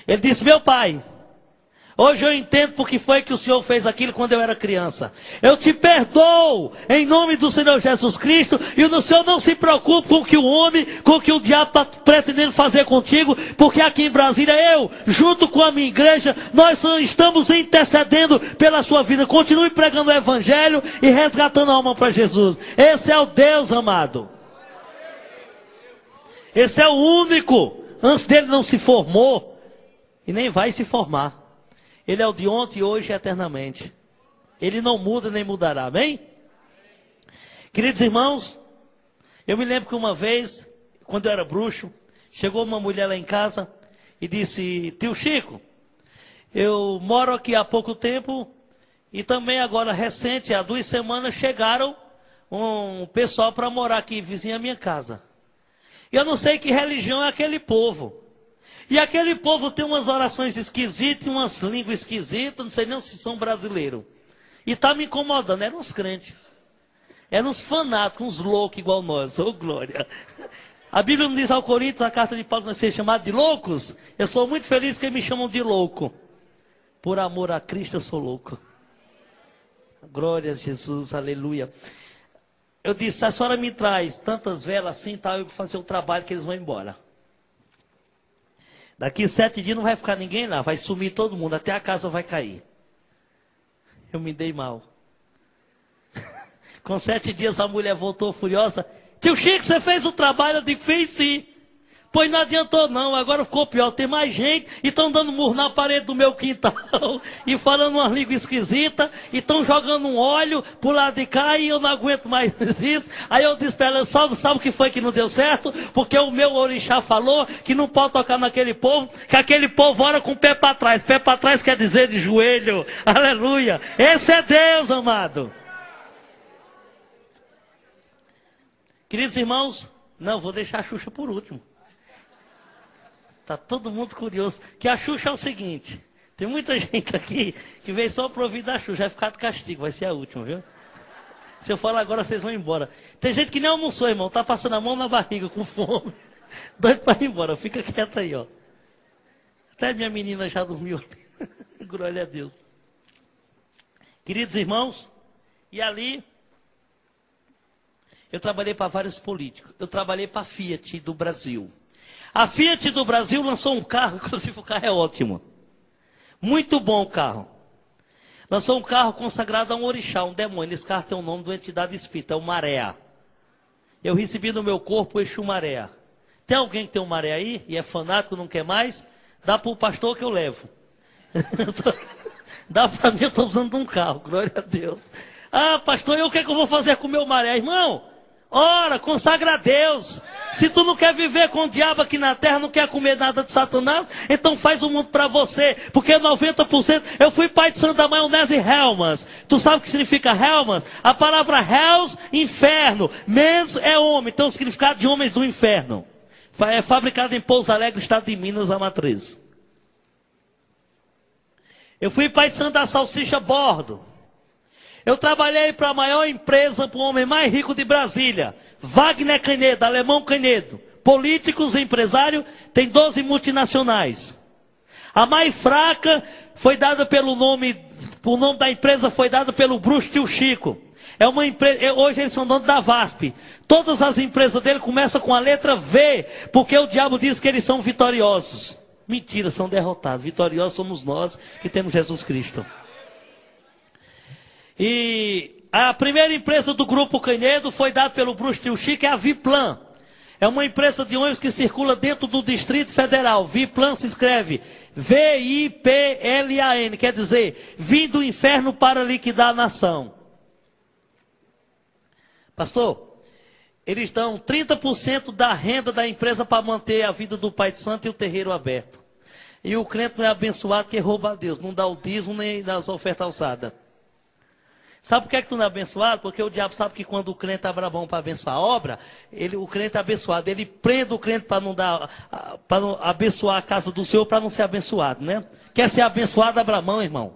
Ele disse, meu pai, Hoje eu entendo porque foi que o Senhor fez aquilo quando eu era criança. Eu te perdoo em nome do Senhor Jesus Cristo. E o Senhor não se preocupe com o que o homem, com o que o diabo está pretendendo fazer contigo. Porque aqui em Brasília, eu, junto com a minha igreja, nós estamos intercedendo pela sua vida. Continue pregando o evangelho e resgatando a alma para Jesus. Esse é o Deus amado. Esse é o único. Antes dele não se formou e nem vai se formar. Ele é o de ontem, hoje e eternamente. Ele não muda nem mudará, amém? Queridos irmãos, eu me lembro que uma vez, quando eu era bruxo, chegou uma mulher lá em casa e disse: tio Chico, eu moro aqui há pouco tempo e também agora recente, há 2 semanas, chegaram um pessoal para morar aqui, vizinho à minha casa. E eu não sei que religião é aquele povo. E aquele povo tem umas orações esquisitas, umas línguas esquisitas, não sei nem se são brasileiros. E está me incomodando, eram uns crentes. Eram uns fanáticos, uns loucos igual nós, ô glória. A Bíblia não diz ao Coríntios, a carta de Paulo, nós ser chamados de loucos? Eu sou muito feliz que me chamam de louco. Por amor a Cristo eu sou louco. Glória a Jesus, aleluia. Eu disse: a senhora me traz tantas velas assim, tal, eu vou fazer o trabalho que eles vão embora. Daqui 7 dias não vai ficar ninguém lá, vai sumir todo mundo, até a casa vai cair. Eu me dei mal. Com 7 dias a mulher voltou furiosa: tio Chico, você fez o trabalho? Eu digo: fiz sim. Pois não adiantou não, agora ficou pior, tem mais gente e estão dando murro na parede do meu quintal e falando uma língua esquisita e estão jogando um óleo pro lado de cá e eu não aguento mais isso. Aí eu disse para ela: só não sabe o que foi que não deu certo? Porque o meu orixá falou que não pode tocar naquele povo, que aquele povo ora com o pé para trás. Pé para trás quer dizer de joelho, aleluia. Esse é Deus, amado. Queridos irmãos, não, vou deixar a Xuxa por último. Está todo mundo curioso. Que a Xuxa é o seguinte: tem muita gente aqui que veio só para ouvir da Xuxa. Vai ficar de castigo, vai ser a última, viu? Se eu falar agora, vocês vão embora. Tem gente que nem almoçou, irmão. Está passando a mão na barriga com fome. Doido para ir embora. Fica quieto aí, ó. Até minha menina já dormiu. Glória a Deus. Queridos irmãos, e ali eu trabalhei para vários políticos. Eu trabalhei para a Fiat do Brasil. A Fiat do Brasil lançou um carro, inclusive o carro é ótimo. Muito bom o carro. Lançou um carro consagrado a um orixá, um demônio. Esse carro tem o nome de uma entidade espírita, é o Maré. Eu recebi no meu corpo o Exu Maré. Tem alguém que tem um Maré aí e é fanático, não quer mais? Dá para o pastor que eu levo. Dá para mim, eu estou usando um carro, glória a Deus. Ah, pastor, o que é que eu vou fazer com o meu Maré? Irmão, ora, consagra a Deus. Se tu não quer viver com o diabo aqui na terra, não quer comer nada de Satanás, então faz o mundo para você. Porque 90%, eu fui pai de Santa Maionese Helmas. Tu sabe o que significa Helmas? A palavra Hells, inferno. Mens é homem, então o significado de homens do inferno. É fabricado em Pouso Alegre, estado de Minas, a matriz. Eu fui pai de Santa Salsicha Bordo. Eu trabalhei para a maior empresa, para o homem mais rico de Brasília, Wagner Canedo, alemão Canedo. Políticos, empresário, tem 12 multinacionais. A mais fraca foi dada pelo nome, o nome da empresa foi dado pelo bruxo tio Chico. É uma empresa, hoje eles são donos da VASP. Todas as empresas dele começam com a letra V, porque o diabo diz que eles são vitoriosos. Mentira, são derrotados. Vitoriosos somos nós que temos Jesus Cristo. E a primeira empresa do Grupo Canedo foi dada pelo bruxo tio Chico, é a Viplan. É uma empresa de ônibus que circula dentro do Distrito Federal. Viplan se escreve V-I-P-L-A-N, quer dizer, vim do inferno para liquidar a nação. Pastor, eles dão 30% da renda da empresa para manter a vida do Pai de Santo e o terreiro aberto. E o crente não é abençoado que rouba a Deus, não dá o dízimo nem dá as ofertas alçadas. Sabe por que é que tu não é abençoado? Porque o diabo sabe que quando o crente está brabão para abençoar a obra, o crente é abençoado. Ele prende o crente para não abençoar a casa do Senhor, para não ser abençoado, né? Quer ser abençoado, abra mão, irmão.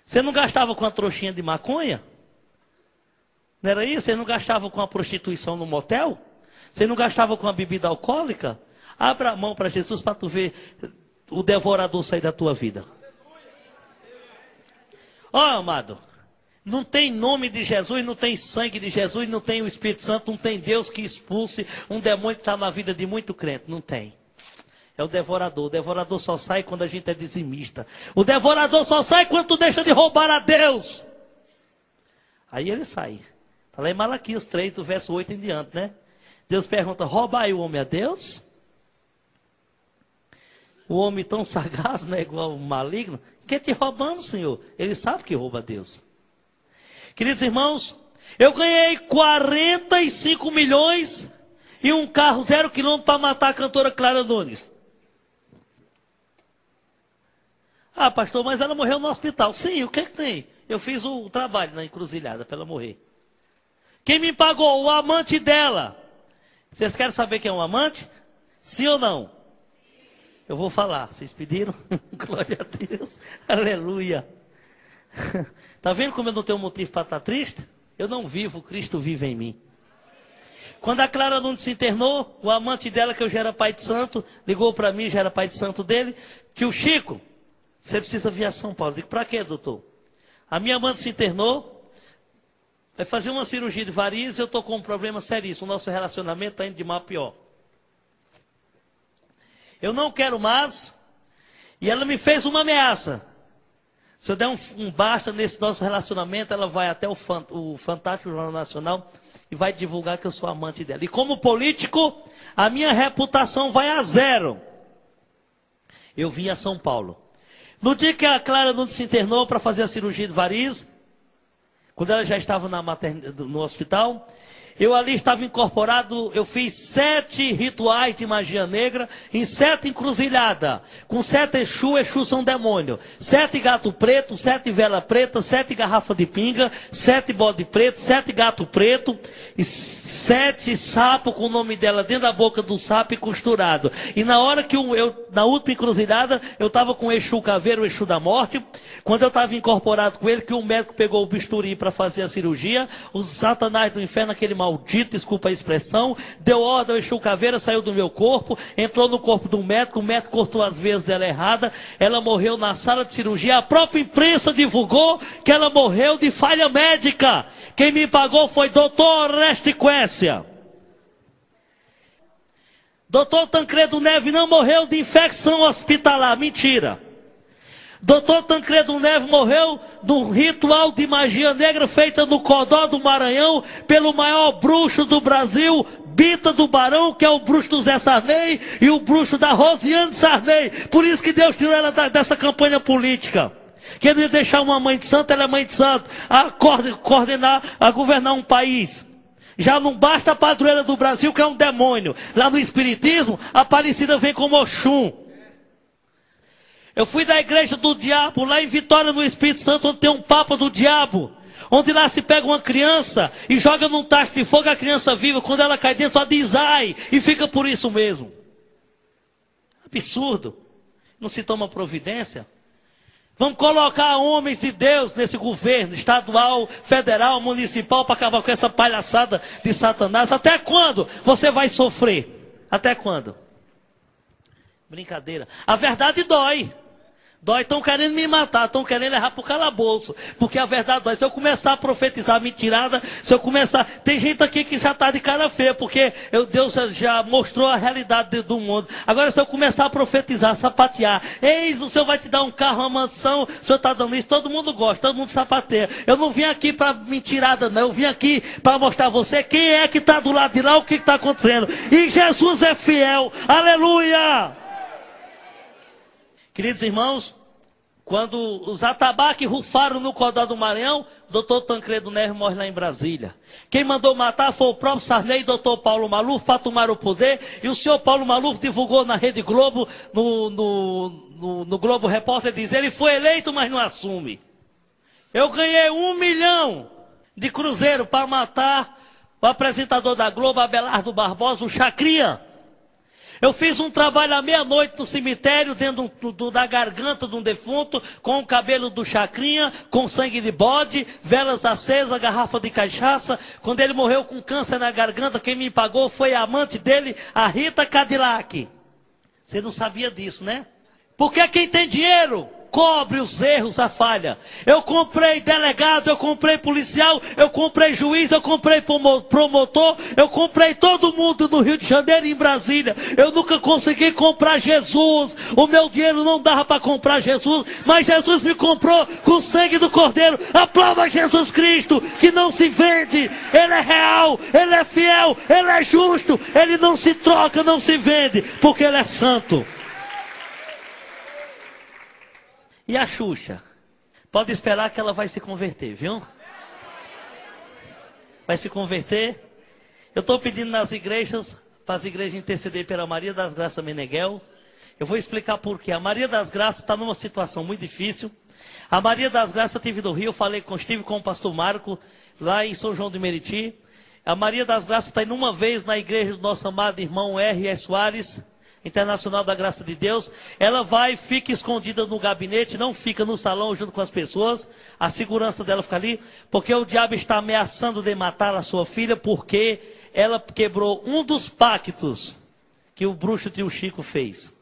Você não gastava com a trouxinha de maconha? Não era isso? Você não gastava com a prostituição no motel? Você não gastava com a bebida alcoólica? Abra a mão para Jesus para tu ver o devorador sair da tua vida. Ó, amado, não tem nome de Jesus, não tem sangue de Jesus, não tem o Espírito Santo, não tem Deus que expulse um demônio que está na vida de muito crente. Não tem. É o devorador. O devorador só sai quando a gente é dizimista. O devorador só sai quando tu deixa de roubar a Deus. Aí ele sai. Está lá em Malaquias 3, do verso 8 em diante, né? Deus pergunta, roubai o homem a Deus? O homem tão sagaz, né? Igual o maligno. Que te roubando, Senhor? Ele sabe que rouba a Deus. Queridos irmãos, eu ganhei 45 milhões e um carro 0 quilômetro para matar a cantora Clara Nunes. Ah, pastor, mas ela morreu no hospital. Sim, o que é que tem? Eu fiz o trabalho na encruzilhada para ela morrer. Quem me pagou? O amante dela. Vocês querem saber quem é um amante? Sim ou não? Eu vou falar. Vocês pediram? Glória a Deus. Aleluia. Está vendo como eu não tenho motivo para estar triste? Eu não vivo, Cristo vive em mim. Quando a Clara Nunes se internou, o amante dela, que eu já era pai de santo, ligou para mim, já era pai de santo dele, que o Chico, você precisa vir a São Paulo. Eu digo, para quê, doutor? A minha amante se internou, vai fazer uma cirurgia de varizes, eu estou com um problema seríssimo, o nosso relacionamento está indo de mal a pior. Eu não quero mais, e ela me fez uma ameaça. Se eu der um basta nesse nosso relacionamento, ela vai até o Fantástico Jornal Nacional e vai divulgar que eu sou amante dela. E como político, a minha reputação vai a zero. Eu vim a São Paulo. No dia que a Clara Nunes se internou para fazer a cirurgia de variz, quando ela já estava no hospital, eu ali estava incorporado, eu fiz 7 rituais de magia negra, em 7 encruzilhadas, com 7 Exu são demônio, 7 gato preto, 7 vela preta, 7 garrafa de pinga, 7 bode preto, 7 gato preto, e 7 sapo com o nome dela dentro da boca do sapo e costurado. E na hora que na última encruzilhada, eu estava com o Exu caveiro, o Exu da morte, quando eu estava incorporado com ele, que o médico pegou o bisturi para fazer a cirurgia, os satanás do inferno, aquele maldito, desculpa a expressão, deu ordem ao Exu caveira, saiu do meu corpo, entrou no corpo do médico, o médico cortou as veias dela errada, ela morreu na sala de cirurgia, a própria imprensa divulgou que ela morreu de falha médica. Quem me pagou foi doutor Restiquécia. Doutor Tancredo Neves não morreu de infecção hospitalar, mentira. Doutor Tancredo Neves morreu de um ritual de magia negra feita no Codó do Maranhão pelo maior bruxo do Brasil, Bita do Barão, que é o bruxo do Zé Sarney e o bruxo da Rosiane Sarney. Por isso que Deus tirou ela dessa campanha política. Quer dizer, deixar uma mãe de santo, ela é mãe de santo, a coordenar, a governar um país. Já não basta a padroeira do Brasil, que é um demônio. Lá no Espiritismo, a Aparecida vem como Oxum. Eu fui da igreja do diabo, lá em Vitória, no Espírito Santo, onde tem um papa do diabo. Onde lá se pega uma criança e joga num tacho de fogo, a criança viva. Quando ela cai dentro, só diz ai. E fica por isso mesmo. Absurdo. Não se toma providência. Vamos colocar homens de Deus nesse governo, estadual, federal, municipal, para acabar com essa palhaçada de Satanás. Até quando você vai sofrer? Até quando? Brincadeira. A verdade dói. Dói, estão querendo me matar, estão querendo levar para o calabouço, porque a verdade dói. Se eu começar a profetizar mentirada, se eu começar... Tem gente aqui que já está de cara feia, porque Deus já mostrou a realidade do mundo. Agora, se eu começar a profetizar, sapatear, eis, o Senhor vai te dar um carro, uma mansão, o Senhor está dando isso, todo mundo gosta, todo mundo sapateia. Eu não vim aqui para mentirada, não, eu vim aqui para mostrar a você quem é que está do lado de lá, o que está acontecendo. E Jesus é fiel, aleluia! Queridos irmãos, quando os atabaques rufaram no Codó do Maranhão, doutor Tancredo Neves morre lá em Brasília. Quem mandou matar foi o próprio Sarney e doutor Paulo Maluf para tomar o poder. E o senhor Paulo Maluf divulgou na Rede Globo, no Globo Repórter, diz, ele foi eleito, mas não assume. Eu ganhei 1 milhão de cruzeiro para matar o apresentador da Globo, Abelardo Barbosa, o Chacrinha. Eu fiz um trabalho à meia-noite no cemitério, dentro da garganta de um defunto, com o cabelo do Chacrinha, com sangue de bode, velas acesas, garrafa de cachaça. Quando ele morreu com câncer na garganta, quem me pagou foi a amante dele, a Rita Cadillac. Você não sabia disso, né? Porque quem tem dinheiro cobre os erros, a falha. Eu comprei delegado, eu comprei policial, eu comprei juiz, eu comprei promotor, eu comprei todo mundo no Rio de Janeiro e em Brasília. Eu nunca consegui comprar Jesus. O meu dinheiro não dava para comprar Jesus, mas Jesus me comprou com o sangue do Cordeiro. Aplauda Jesus Cristo, que não se vende. Ele é real, Ele é fiel, Ele é justo. Ele não se troca, não se vende, porque Ele é santo. E a Xuxa? Pode esperar que ela vai se converter, viu? Vai se converter. Eu estou pedindo nas igrejas, para as igrejas interceder pela Maria das Graças Meneghel. Eu vou explicar por quê. A Maria das Graças está numa situação muito difícil. A Maria das Graças, eu estive no Rio, estive com o pastor Marco, lá em São João de Meriti. A Maria das Graças está indo uma vez na igreja do nosso amado irmão R.S. Soares, Internacional da Graça de Deus. Ela vai, fica escondida no gabinete, não fica no salão junto com as pessoas. A segurança dela fica ali, porque o diabo está ameaçando de matar a sua filha, porque ela quebrou um dos pactos que o bruxo tio Chico fez.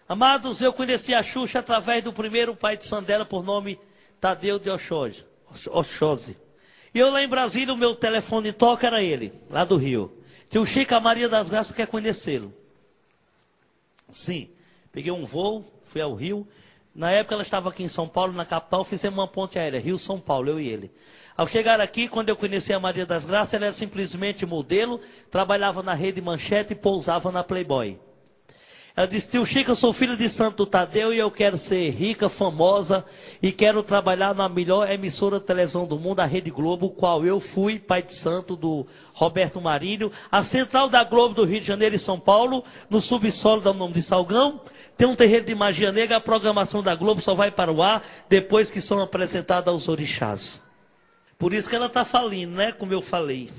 Amados, eu conheci a Xuxa através do primeiro pai de Sandela, por nome Tadeu de Oxóssi. E eu lá em Brasília, o meu telefone toca, era ele, lá do Rio. Tio Chico, a Maria das Graças quer conhecê-lo. Sim, peguei um voo, fui ao Rio. Na época ela estava aqui em São Paulo, na capital, fizemos uma ponte aérea, Rio-São Paulo, eu e ele. Ao chegar aqui, quando eu conheci a Maria das Graças, ela era simplesmente modelo, trabalhava na Rede Manchete e pousava na Playboy. Ela disse: tio Chico, eu sou filho de Santo Tadeu e eu quero ser rica, famosa e quero trabalhar na melhor emissora de televisão do mundo, a Rede Globo, o qual eu fui pai de santo do Roberto Marinho. A central da Globo do Rio de Janeiro e São Paulo, no subsolo dá o nome de Salgão, tem um terreiro de magia negra. A programação da Globo só vai para o ar depois que são apresentados aos orixás. Por isso que ela está falindo, né? Como eu falei.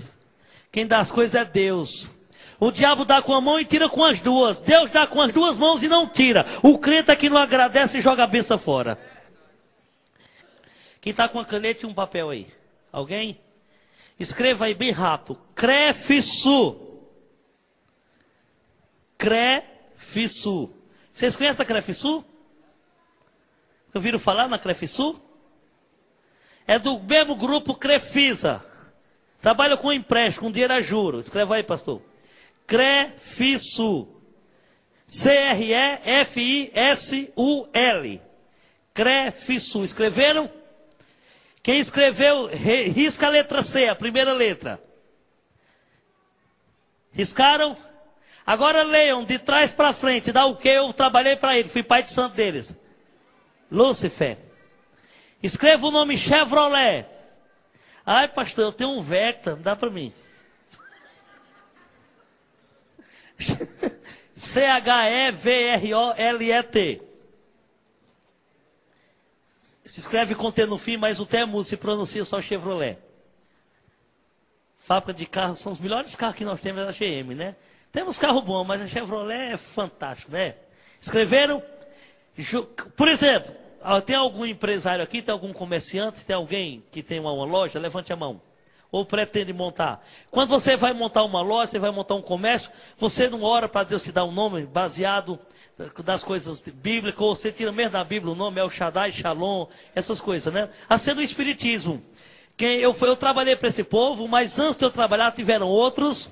Quem dá as coisas é Deus. O diabo dá com a mão e tira com as duas. Deus dá com as duas mãos e não tira. O crente é que não agradece e joga a benção fora. Quem está com a caneta e um papel aí? Alguém? Escreva aí bem rápido. Crefisu. Crefisu. Vocês conhecem a Crefisu? Ouviram falar na Crefisu? É do mesmo grupo Crefisa. Trabalha com empréstimo, com dinheiro a juro. Escreva aí, pastor. Crefisul. C-R-E-F-I-S-U-L. Crefisul. Escreveram? Quem escreveu, risca a letra C, a primeira letra. Riscaram? Agora leiam de trás para frente. Dá o que eu trabalhei para ele. Fui pai de santo deles. Lúcifer. Escreva o nome Chevrolet. Ai, pastor, eu tenho um Vectra. Dá para mim. C-H-E-V-R-O-L-E-T. Se escreve com T no fim, mas o T é mudo, se pronuncia só Chevrolet. Fábrica de carros, são os melhores carros que nós temos, é a GM, né? Temos carro bom, mas a Chevrolet é fantástico, né? Escreveram? Por exemplo, tem algum empresário aqui, tem algum comerciante, tem alguém que tem uma loja? Levante a mão. Ou pretende montar. Quando você vai montar uma loja, você vai montar um comércio, você não ora para Deus te dar um nome baseado das coisas bíblicas, ou você tira mesmo da Bíblia o nome, é o Shaddai, Shalom, essas coisas, né? Assim no Espiritismo. Eu trabalhei para esse povo, mas antes de eu trabalhar tiveram outros.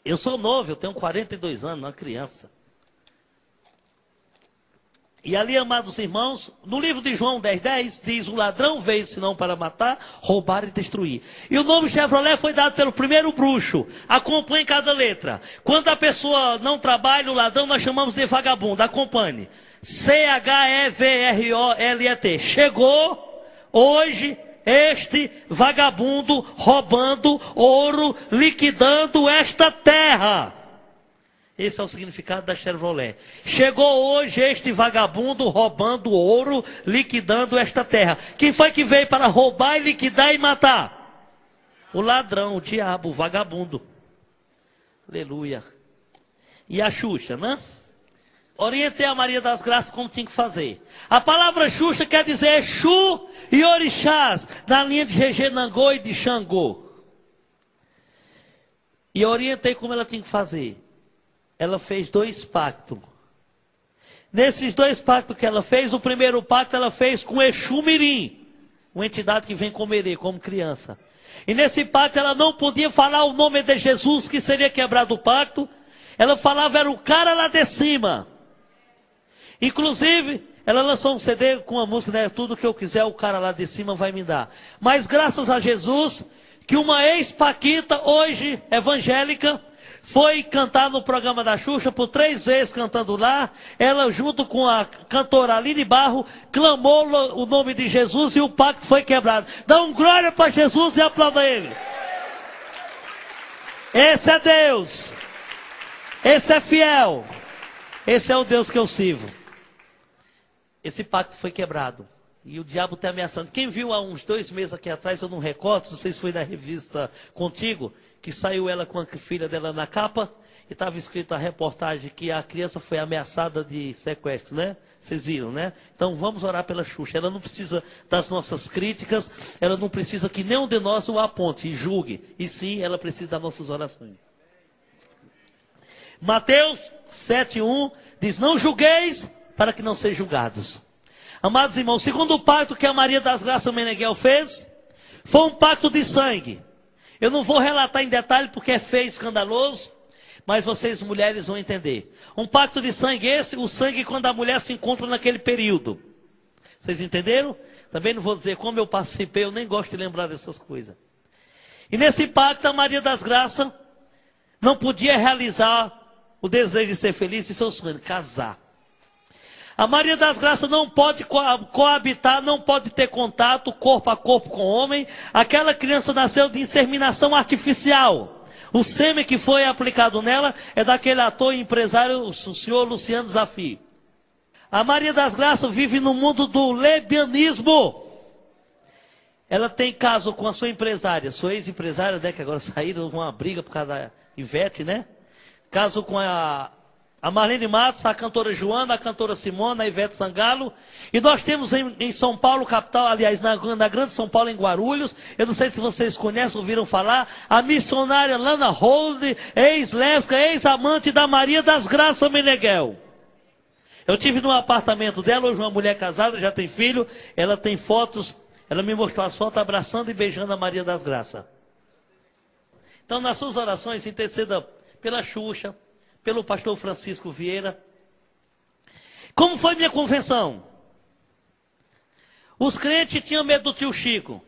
Eu sou novo, eu tenho 42 anos, uma criança. E ali, amados irmãos, no livro de João 10:10, diz: o ladrão veio senão para matar, roubar e destruir. E o nome Chevrolet foi dado pelo primeiro bruxo. Acompanhe cada letra. Quando a pessoa não trabalha, o ladrão, nós chamamos de vagabundo. Acompanhe. C-H-E-V-R-O-L-E-T. Chegou hoje este vagabundo roubando ouro, liquidando esta terra. Esse é o significado da Chevrolet. Chegou hoje este vagabundo roubando ouro, liquidando esta terra. Quem foi que veio para roubar e liquidar e matar? O ladrão, o diabo, o vagabundo. Aleluia. E a Xuxa, né? Orientei a Maria das Graças como tinha que fazer. A palavra Xuxa quer dizer Exu e Orixás, na linha de Gegê Nangô e de Xangô. E orientei como ela tinha que fazer. Ela fez 2 pactos. Nesses dois pactos que ela fez, o primeiro pacto ela fez com Exu Mirim, uma entidade que vem comer como criança. E nesse pacto ela não podia falar o nome de Jesus, que seria quebrado o pacto. Ela falava, era o cara lá de cima. Inclusive, ela lançou um CD com a música, né? Tudo que eu quiser, o cara lá de cima vai me dar. Mas graças a Jesus, que uma ex-paquita, hoje evangélica, foi cantar no programa da Xuxa, por 3 vezes cantando lá. Ela, junto com a cantora Aline Barro, clamou o nome de Jesus e o pacto foi quebrado. Dá um glória para Jesus e aplauda ele. Esse é Deus. Esse é fiel. Esse é o Deus que eu sirvo. Esse pacto foi quebrado. E o diabo está ameaçando. Quem viu há uns 2 meses aqui atrás, eu não recordo, não sei se foi na revista Contigo, que saiu ela com a filha dela na capa, e estava escrito a reportagem que a criança foi ameaçada de sequestro, né? Vocês viram, né? Então vamos orar pela Xuxa. Ela não precisa das nossas críticas, ela não precisa que nenhum de nós o aponte e julgue. E sim, ela precisa das nossas orações. Mateus 7:1 diz, não julgueis para que não sejam julgados. Amados irmãos, o segundo pacto que a Maria das Graças Meneghel fez, foi um pacto de sangue. Eu não vou relatar em detalhe porque é feio, escandaloso, mas vocês mulheres vão entender. Um pacto de sangue esse, o sangue quando a mulher se encontra naquele período. Vocês entenderam? Também não vou dizer como eu participei, eu nem gosto de lembrar dessas coisas. E nesse pacto a Maria das Graças não podia realizar o desejo de ser feliz e seu sonho, casar. A Maria das Graças não pode coabitar, não pode ter contato corpo a corpo com o homem. Aquela criança nasceu de inseminação artificial. O sêmen que foi aplicado nela é daquele ator e empresário, o senhor Luciano Zafi. A Maria das Graças vive no mundo do lesbianismo. Ela tem caso com a sua empresária, sua ex-empresária, né, que agora saíram, houve uma briga por causa da Ivete, né? Caso com a Marlene Matos, a cantora Joana, a cantora Simona, a Ivete Sangalo. E nós temos em São Paulo, capital, aliás, na grande São Paulo, em Guarulhos, eu não sei se vocês conhecem, ouviram falar, a missionária Lana Holden, ex-lésbica, ex-amante da Maria das Graças Meneghel. Eu tive no apartamento dela, hoje uma mulher casada, já tem filho, ela tem fotos, ela me mostrou as fotos abraçando e beijando a Maria das Graças. Então, nas suas orações, interceda pela Xuxa, pelo pastor Francisco Vieira. Como foi minha convenção? Os crentes tinham medo do tio Chico.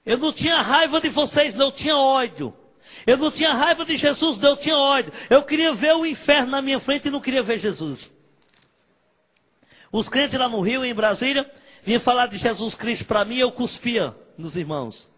Eu não tinha raiva de vocês, não, eu tinha ódio. Eu não tinha raiva de Jesus, não, eu tinha ódio. Eu queria ver o inferno na minha frente e não queria ver Jesus. Os crentes lá no Rio, em Brasília, vinham falar de Jesus Cristo para mim, eu cuspia nos irmãos.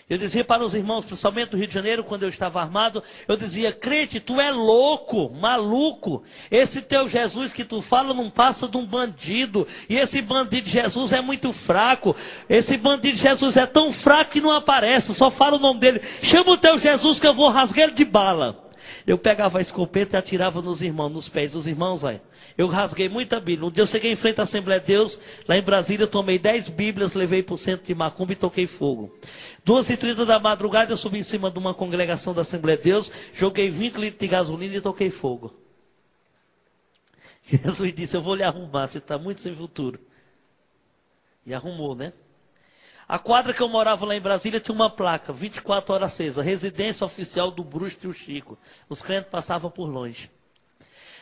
Eu dizia para os irmãos, principalmente do Rio de Janeiro, quando eu estava armado, eu dizia, crente, tu é louco, maluco. Esse teu Jesus que tu fala não passa de um bandido. E esse bandido de Jesus é muito fraco. Esse bandido de Jesus é tão fraco que não aparece, só fala o nome dele. Chama o teu Jesus que eu vou rasgar ele de bala. Eu pegava a escopeta e atirava nos irmãos, nos pés dos irmãos, olha. Eu rasguei muita Bíblia. Um dia eu cheguei em frente à Assembleia de Deus, lá em Brasília, tomei 10 Bíblias, levei para o centro de Macumba e toquei fogo. 2h30 da madrugada, eu subi em cima de uma congregação da Assembleia de Deus, joguei 20 litros de gasolina e toquei fogo. Jesus disse, eu vou lhe arrumar, você está muito sem futuro. E arrumou, né? A quadra que eu morava lá em Brasília tinha uma placa, 24 horas acesa, residência oficial do bruxo Tio Chico. Os crentes passavam por longe.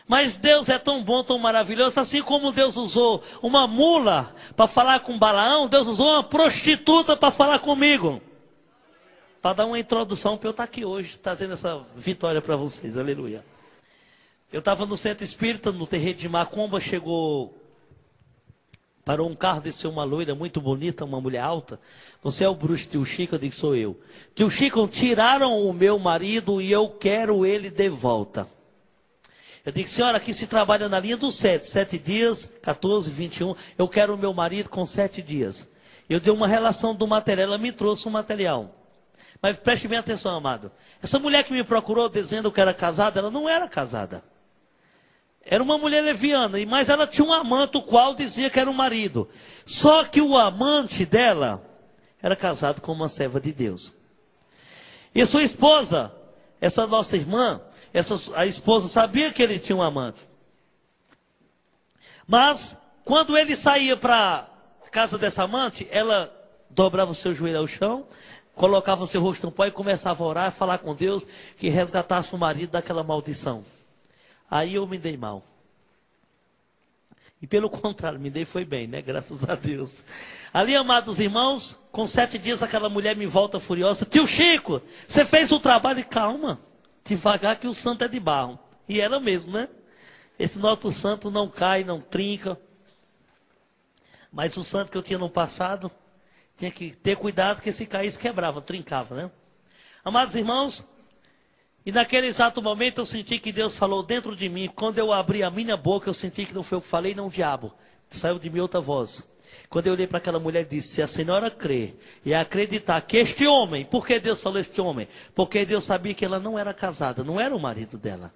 Mas Deus é tão bom, tão maravilhoso, assim como Deus usou uma mula para falar com Balaão, Deus usou uma prostituta para falar comigo. Para dar uma introdução para eu estar aqui hoje, trazendo essa vitória para vocês, aleluia. Eu estava no centro espírita, no terreiro de Macumba, parou um carro, desceu uma loira muito bonita, uma mulher alta. Você é o bruxo Tio Chico? Eu digo, sou eu. Tio Chico, tiraram o meu marido e eu quero ele de volta. Eu digo, senhora, aqui se trabalha na linha dos 7 dias, 14, 21. Eu quero o meu marido com 7 dias. Eu dei uma relação do material, ela me trouxe um material. Mas preste bem atenção, amado. Essa mulher que me procurou dizendo que era casada, ela não era casada. Era uma mulher leviana, mas ela tinha um amante, o qual dizia que era o marido. Só que o amante dela era casado com uma serva de Deus. E sua esposa, essa nossa irmã, a esposa sabia que ele tinha um amante. Mas, quando ele saía para a casa dessa amante, ela dobrava o seu joelho ao chão, colocava o seu rosto no pó e começava a orar, a falar com Deus que resgatasse o marido daquela maldição. Aí eu me dei mal. E pelo contrário, me dei foi bem, né? Graças a Deus. Ali, amados irmãos, com 7 dias aquela mulher me volta furiosa. Tio Chico, você fez o trabalho? Calma, devagar que o santo é de barro. E era mesmo, né? Esse nosso santo não cai, não trinca. Mas o santo que eu tinha no passado, tinha que ter cuidado que se caísse quebrava, trincava, né? Amados irmãos, e naquele exato momento eu senti que Deus falou dentro de mim. Quando eu abri a minha boca, eu senti que não foi eu que falei, não o diabo. Saiu de mim outra voz. Quando eu olhei para aquela mulher, disse: se a senhora crer e acreditar que este homem, por que Deus falou este homem? Porque Deus sabia que ela não era casada, não era o marido dela.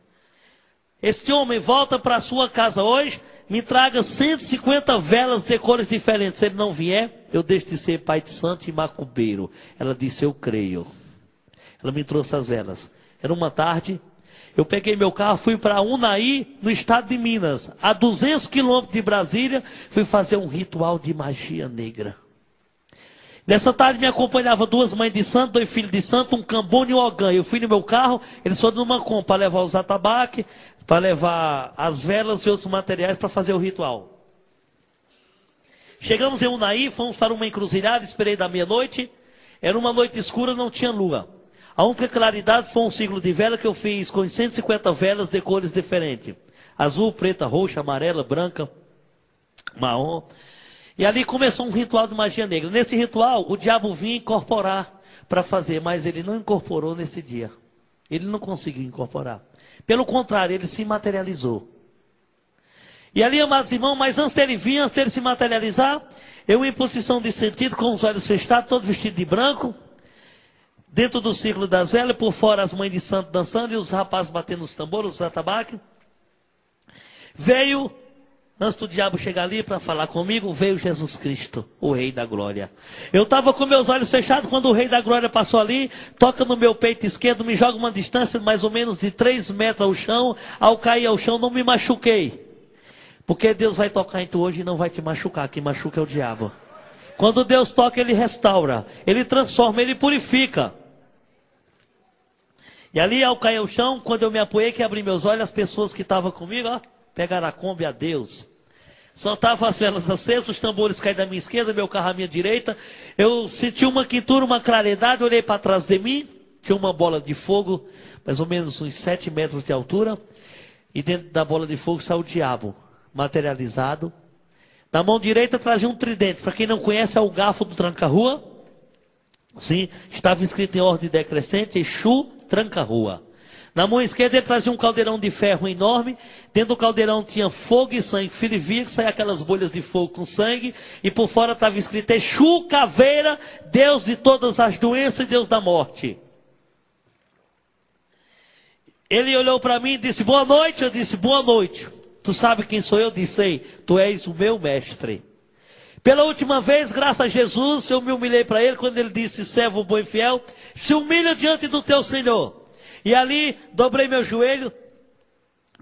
Este homem volta para a sua casa hoje, me traga 150 velas de cores diferentes. Se ele não vier, eu deixo de ser pai de santo e macumbeiro. Ela disse: eu creio. Ela me trouxe as velas. Era uma tarde, eu peguei meu carro, fui para Unai, no estado de Minas, a 200 quilômetros de Brasília, fui fazer um ritual de magia negra. Nessa tarde me acompanhava 2 mães de santo, 2 filhos de santo, um cambone e um ogã. Eu fui no meu carro, eles foram numa compra para levar os atabaques, para levar as velas e outros materiais para fazer o ritual. Chegamos em Unai, fomos para uma encruzilhada, esperei da meia-noite, era uma noite escura, não tinha lua. A única claridade foi um ciclo de vela que eu fiz com 150 velas de cores diferentes. Azul, preta, roxa, amarela, branca, marrom. E ali começou um ritual de magia negra. Nesse ritual, o diabo vinha incorporar para fazer, mas ele não incorporou nesse dia. Ele não conseguiu incorporar. Pelo contrário, ele se materializou. E ali, amados irmãos, mas antes dele vir, antes dele se materializar, eu em posição de sentido, com os olhos fechados, todo vestido de branco, dentro do círculo das velas, por fora as mães de santo dançando e os rapazes batendo os tambores, os atabaques. Veio, antes do diabo chegar ali para falar comigo, veio Jesus Cristo, o Rei da Glória. Eu estava com meus olhos fechados quando o Rei da Glória passou ali, toca no meu peito esquerdo, me joga uma distância de mais ou menos de 3 metros ao chão. Ao cair ao chão, não me machuquei. Porque Deus vai tocar em tu hoje e não vai te machucar, quem machuca é o diabo. Quando Deus toca, Ele restaura, Ele transforma, Ele purifica. E ali, ao cair ao chão, quando eu me apoiei, que abri meus olhos, as pessoas que estavam comigo, ó, pegaram a Kombi a Deus. Só estavam as velas acesas, os tambores caíram da minha esquerda, meu carro à minha direita. Eu senti uma quintura, uma claridade, olhei para trás de mim, tinha uma bola de fogo, mais ou menos uns 7 metros de altura. E dentro da bola de fogo saiu o diabo, materializado. Na mão direita trazia um tridente, para quem não conhece é o garfo do tranca-rua. Sim, estava escrito em ordem decrescente, Exu tranca-rua. Na mão esquerda ele trazia um caldeirão de ferro enorme. Dentro do caldeirão tinha fogo e sangue. Filho via que saia aquelas bolhas de fogo com sangue. E por fora estava escrito Exu Caveira, Deus de todas as doenças e Deus da morte. Ele olhou para mim e disse: boa noite. Eu disse: boa noite. Tu sabe quem sou eu? Disse: ei, tu és o meu mestre. Pela última vez, graças a Jesus, eu me humilhei para ele quando ele disse: servo bom e fiel, se humilha diante do teu Senhor. E ali, dobrei meu joelho,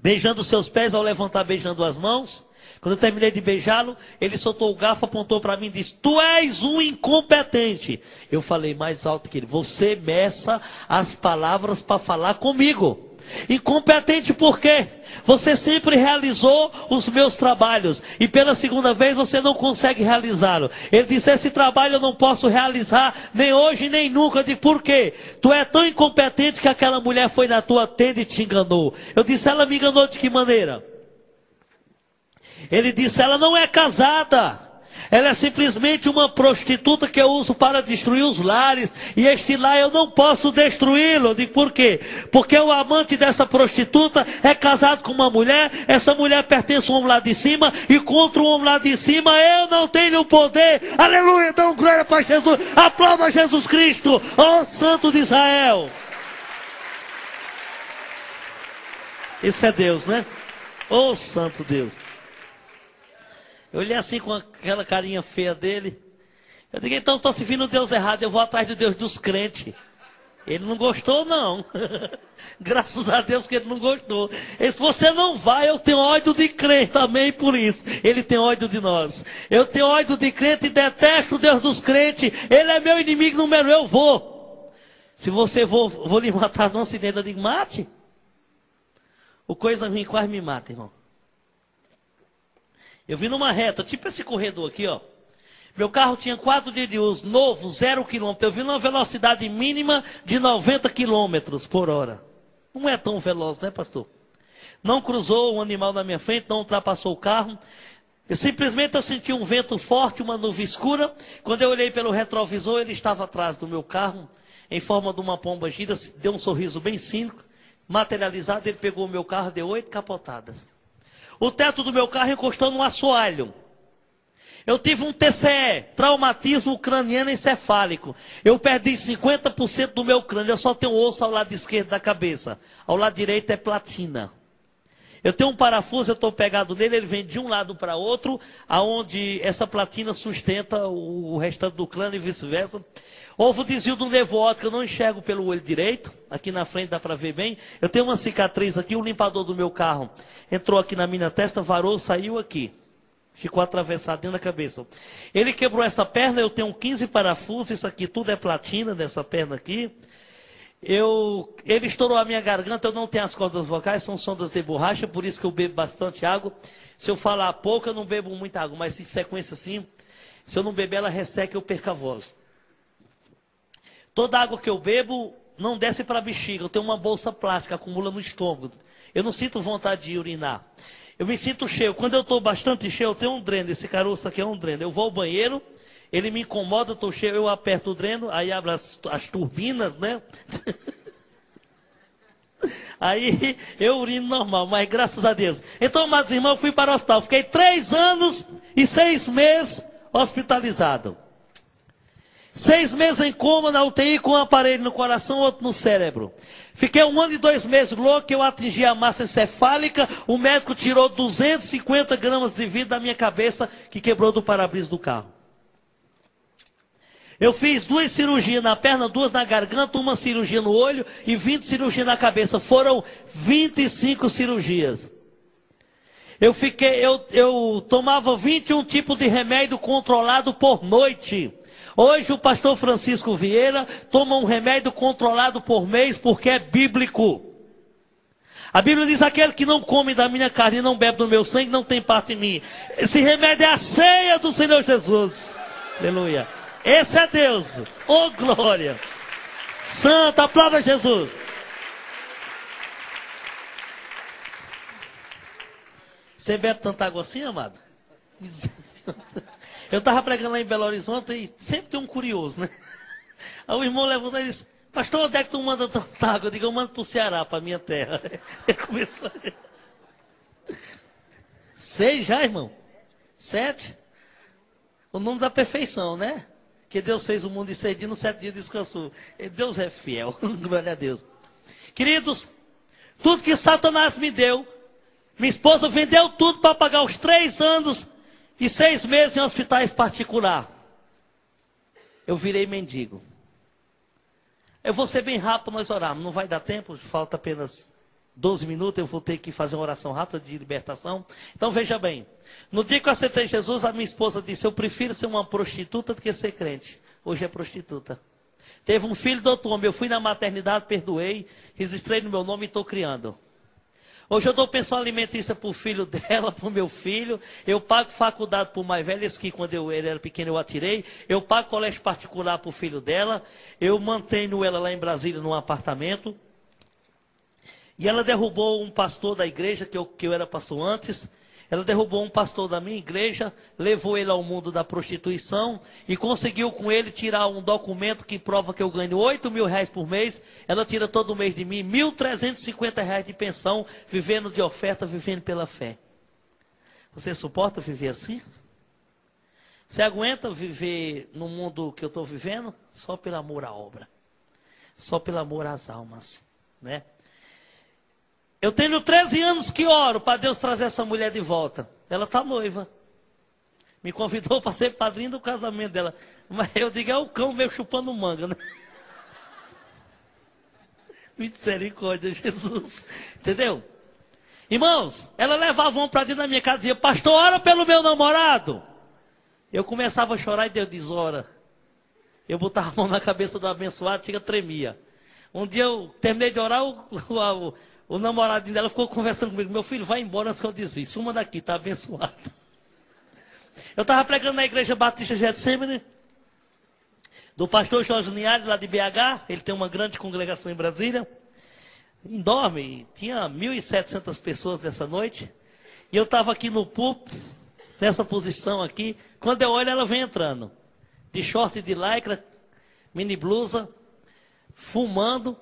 beijando os seus pés, ao levantar, beijando as mãos. Quando eu terminei de beijá-lo, ele soltou o garfo, apontou para mim e disse: tu és um incompetente. Eu falei mais alto que ele: você meça as palavras para falar comigo. Incompetente por quê? Você sempre realizou os meus trabalhos e pela segunda vez você não consegue realizá-lo. Ele disse: esse trabalho eu não posso realizar nem hoje nem nunca. Eu disse: por quê? Tu é tão incompetente que aquela mulher foi na tua tenda e te enganou. Eu disse: ela me enganou de que maneira? Ele disse: ela não é casada. Ela é simplesmente uma prostituta que eu uso para destruir os lares. E este lar eu não posso destruí-lo. Eu digo: por quê? Porque o amante dessa prostituta é casado com uma mulher. Essa mulher pertence a um homem lá de cima. E contra o homem lá de cima eu não tenho poder. Aleluia, dão glória para Jesus. Aplauda Jesus Cristo, ó Santo de Israel. Esse é Deus, né? Ô Santo Deus. Eu olhei assim com aquela carinha feia dele. Eu digo: então estou servindo o Deus errado, eu vou atrás do Deus dos crentes. Ele não gostou, não. Graças a Deus que ele não gostou. E se você não vai, eu tenho ódio de crente também por isso. Ele tem ódio de nós. Eu tenho ódio de crente e detesto o Deus dos crentes. Ele é meu inimigo número um, eu vou. Se você vou lhe matar num acidente, eu digo, mate. O coisa ruim quase me mata, irmão. Eu vi numa reta, tipo esse corredor aqui, ó. Meu carro tinha 4 dias de uso, novo, 0 km. Eu vi numa velocidade mínima de 90 km por hora. Não é tão veloz, né, pastor? Não cruzou um animal na minha frente, não ultrapassou o carro. Eu simplesmente senti um vento forte, uma nuvem escura. Quando eu olhei pelo retrovisor, ele estava atrás do meu carro, em forma de uma pomba gira, deu um sorriso bem cínico. Materializado, ele pegou o meu carro, deu 8 capotadas. O teto do meu carro encostou num assoalho. Eu tive um TCE, traumatismo craniano encefálico. Eu perdi 50% do meu crânio. Eu só tenho osso ao lado esquerdo da cabeça. Ao lado direito é platina. Eu tenho um parafuso, eu estou pegado nele, ele vem de um lado para outro, aonde essa platina sustenta o restante do crânio e vice-versa. Houve o desvio do nervo óptico, eu não enxergo pelo olho direito. Aqui na frente dá para ver bem. Eu tenho uma cicatriz aqui, o limpador do meu carro entrou aqui na minha testa, varou, saiu aqui. Ficou atravessado dentro da cabeça. Ele quebrou essa perna, eu tenho 15 parafusos, isso aqui tudo é platina nessa perna aqui. Ele estourou a minha garganta, eu não tenho as cordas vocais, são sondas de borracha, por isso que eu bebo bastante água. Se eu falar pouco, eu não bebo muita água, mas em sequência assim, se eu não beber, ela resseca e eu perco a voz. Toda água que eu bebo não desce para a bexiga, eu tenho uma bolsa plástica, acumula no estômago. Eu não sinto vontade de urinar. Eu me sinto cheio. Quando eu estou bastante cheio, eu tenho um dreno. Esse caroço aqui é um dreno. Eu vou ao banheiro, ele me incomoda, eu estou cheio, eu aperto o dreno, aí abre as turbinas, né? Aí eu urino normal, mas graças a Deus. Então, amados irmãos, eu fui para o hospital. Fiquei 3 anos e 6 meses hospitalizado. 6 meses em coma na UTI com um aparelho no coração, outro no cérebro. Fiquei 1 ano e 2 meses louco, eu atingi a massa encefálica, o médico tirou 250 gramas de vidro da minha cabeça, que quebrou do para-brisa do carro. Eu fiz 2 cirurgias na perna, 2 na garganta, 1 cirurgia no olho e 20 cirurgias na cabeça. Foram 25 cirurgias. Eu tomava 21 tipos de remédio controlado por noite. Hoje o pastor Francisco Vieira toma um remédio controlado por mês porque é bíblico. A Bíblia diz, aquele que não come da minha carne e não bebe do meu sangue não tem parte em mim. Esse remédio é a ceia do Senhor Jesus. Aleluia. Esse é Deus. Oh glória. Santo, aplauda Jesus. Você bebe tanta água assim, amado? Eu estava pregando lá em Belo Horizonte e sempre tem um curioso, né? Aí o irmão levantou e disse, pastor, onde é que tu manda tanta água? Eu digo, eu mando para o Ceará, para a minha terra. Ele começou a... 6 já, irmão? 7? O nome da perfeição, né? Que Deus fez o mundo em 6 dias, no 7 dias descansou. Deus é fiel, glória a Deus. Queridos, tudo que Satanás me deu, minha esposa vendeu tudo para pagar os 3 anos e 6 meses em hospitais particulares. Eu virei mendigo. Eu vou ser bem rápido, nós orarmos. Não vai dar tempo, falta apenas 12 minutos. Eu vou ter que fazer uma oração rápida de libertação. Então veja bem. No dia que eu aceitei Jesus, a minha esposa disse, eu prefiro ser uma prostituta do que ser crente. Hoje é prostituta. Teve um filho do outro homem. Eu fui na maternidade, perdoei, registrei no meu nome e estou criando. Hoje eu dou pensão alimentícia para o filho dela, para o meu filho. Eu pago faculdade para o mais velho, esse que quando ele era pequeno eu atirei. Eu pago colégio particular para o filho dela. Eu mantenho ela lá em Brasília num apartamento. E ela derrubou um pastor da igreja, que eu era pastor antes. Ela derrubou um pastor da minha igreja, levou ele ao mundo da prostituição e conseguiu com ele tirar um documento que prova que eu ganho 8.000 reais por mês. Ela tira todo mês de mim 1.350 reais de pensão, vivendo de oferta, vivendo pela fé. Você suporta viver assim? Você aguenta viver no mundo que eu estou vivendo? Só pelo amor à obra. Só pelo amor às almas, né? Eu tenho 13 anos que oro para Deus trazer essa mulher de volta. Ela está noiva. Me convidou para ser padrinho do casamento dela. Mas eu digo, é o cão meio chupando manga, né? Misericórdia, Jesus. Entendeu? Irmãos, ela levava um para dentro da minha casa e dizia, pastor, ora pelo meu namorado. Eu começava a chorar e Deus diz, ora. Eu botava a mão na cabeça do abençoado, chega, tremia. Um dia eu terminei de orar, o namoradinho dela ficou conversando comigo. Meu filho, vai embora antes que eu desvie. Suma daqui, está abençoado. Eu estava pregando na igreja Batista Getsemane, do pastor Jorge Linhares, lá de BH. Ele tem uma grande congregação em Brasília. Dorme, tinha 1.700 pessoas nessa noite. E eu estava aqui no púlpito, nessa posição aqui. Quando eu olho, ela vem entrando. De short de lycra, mini blusa, fumando.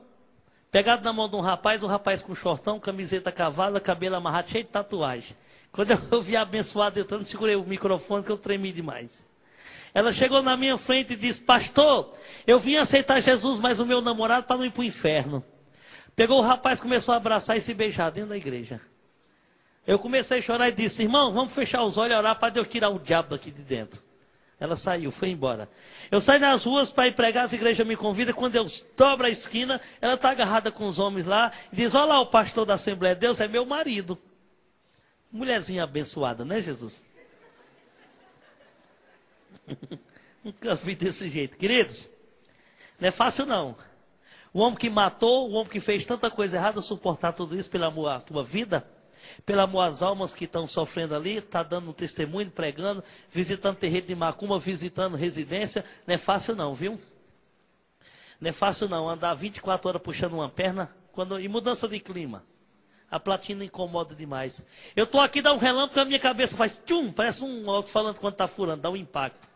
Pegado na mão de um rapaz, o rapaz com shortão, camiseta cavada, cabelo amarrado, cheio de tatuagem. Quando eu vi a abençoada entrando, segurei o microfone que eu tremi demais. Ela chegou na minha frente e disse, pastor, eu vim aceitar Jesus, mas o meu namorado para não ir para o inferno. Pegou o rapaz, começou a abraçar e se beijar dentro da igreja. Eu comecei a chorar e disse, irmão, vamos fechar os olhos e orar para Deus tirar o diabo daqui de dentro. Ela saiu, foi embora. Eu saio nas ruas para ir pregar, as igrejas me convidam. Quando eu dobro a esquina, ela está agarrada com os homens lá e diz, olha lá o pastor da Assembleia de Deus, é meu marido. Mulherzinha abençoada, né, Jesus? Nunca vi desse jeito. Queridos, não é fácil não. O homem que matou, o homem que fez tanta coisa errada, suportar tudo isso pelo amor à tua vida, pelo amor às almas que estão sofrendo ali, está dando um testemunho, pregando, visitando terreiro de macumba, visitando residência, não é fácil não, viu? Não é fácil não, andar 24 horas puxando uma perna, e mudança de clima. A platina incomoda demais. Eu estou aqui, dá um relâmpago, a minha cabeça faz tchum, parece um alto-falante quando está furando, dá um impacto.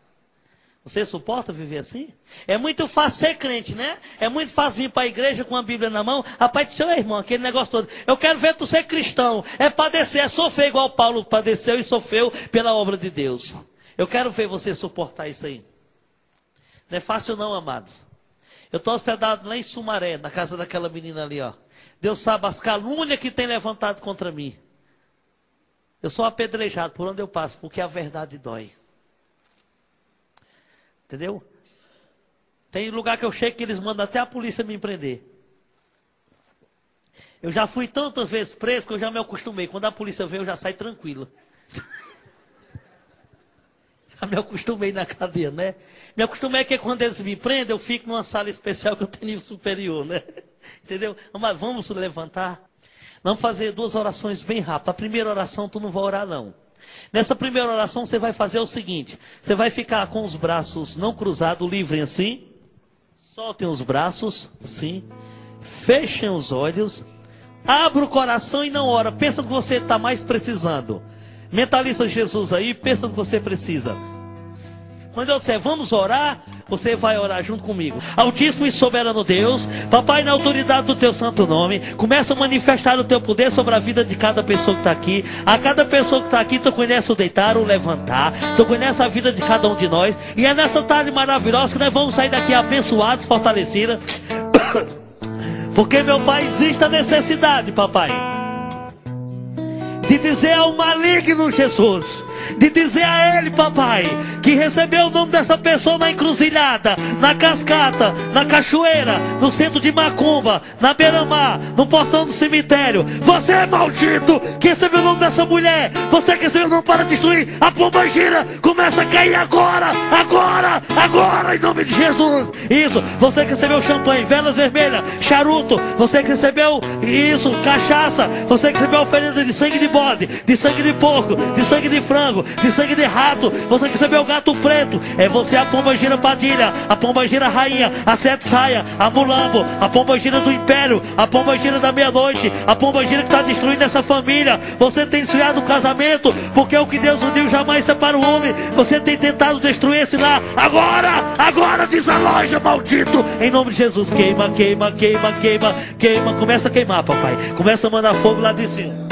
Você suporta viver assim? É muito fácil ser crente, né? É muito fácil vir para a igreja com a Bíblia na mão. Rapaz, disse, irmão, aquele negócio todo. Eu quero ver tu ser cristão. É padecer, é sofrer igual Paulo padeceu e sofreu pela obra de Deus. Eu quero ver você suportar isso aí. Não é fácil não, amados. Eu estou hospedado lá em Sumaré, na casa daquela menina ali, ó. Deus sabe as calúnias que tem levantado contra mim. Eu sou apedrejado por onde eu passo, porque a verdade dói. Entendeu? Tem lugar que eu chego que eles mandam até a polícia me prender. Eu já fui tantas vezes preso que eu já me acostumei. Quando a polícia vem, eu já saio tranquilo. Já me acostumei na cadeia, né? Me acostumei que quando eles me prendem, eu fico numa sala especial que eu tenho nível superior, né? Entendeu? Mas vamos levantar. Vamos fazer 2 orações bem rápidas. A primeira oração tu não vai orar não. Nessa primeira oração você vai fazer o seguinte. Você vai ficar com os braços não cruzados, livre assim. Soltem os braços, assim. Fechem os olhos. Abra o coração e não ora. Pensa que você está mais precisando. Mentaliza Jesus aí, pensa que você precisa. Quando eu disser, vamos orar, você vai orar junto comigo. Altíssimo e soberano Deus, papai, na autoridade do teu santo nome, começa a manifestar o teu poder sobre a vida de cada pessoa que está aqui. A cada pessoa que está aqui, tu conhece o deitar, o levantar, tu conhece a vida de cada um de nós. E é nessa tarde maravilhosa que nós vamos sair daqui abençoados, fortalecidos. Porque, meu pai, existe a necessidade, papai, de dizer ao maligno Jesus, de dizer a ele, papai, que recebeu o nome dessa pessoa na encruzilhada, na cascata, na cachoeira, no centro de macumba, na beira-mar, no portão do cemitério. Você é maldito que recebeu o nome dessa mulher. Você que recebeu o nome para destruir. A pomba gira começa a cair agora, agora, agora, em nome de Jesus. Isso, você que recebeu champanhe, velas vermelhas, charuto. Você que recebeu isso, cachaça. Você que recebeu oferenda de sangue de bode, de sangue de porco, de sangue de frango, de sangue de rato. Você que recebeu o gato preto. É você, a pomba gira Padilha, a pomba gira rainha, a sete saia, a mulambo, a pomba gira do império, a pomba gira da meia-noite, a pomba gira que está destruindo essa família. Você tem esfriado o casamento, porque o que Deus uniu jamais separa o homem. Você tem tentado destruir esse lar. Agora, agora desaloja, maldito, em nome de Jesus. Queima, queima, queima, queima, queima. Começa a queimar, papai. Começa a mandar fogo lá de cima.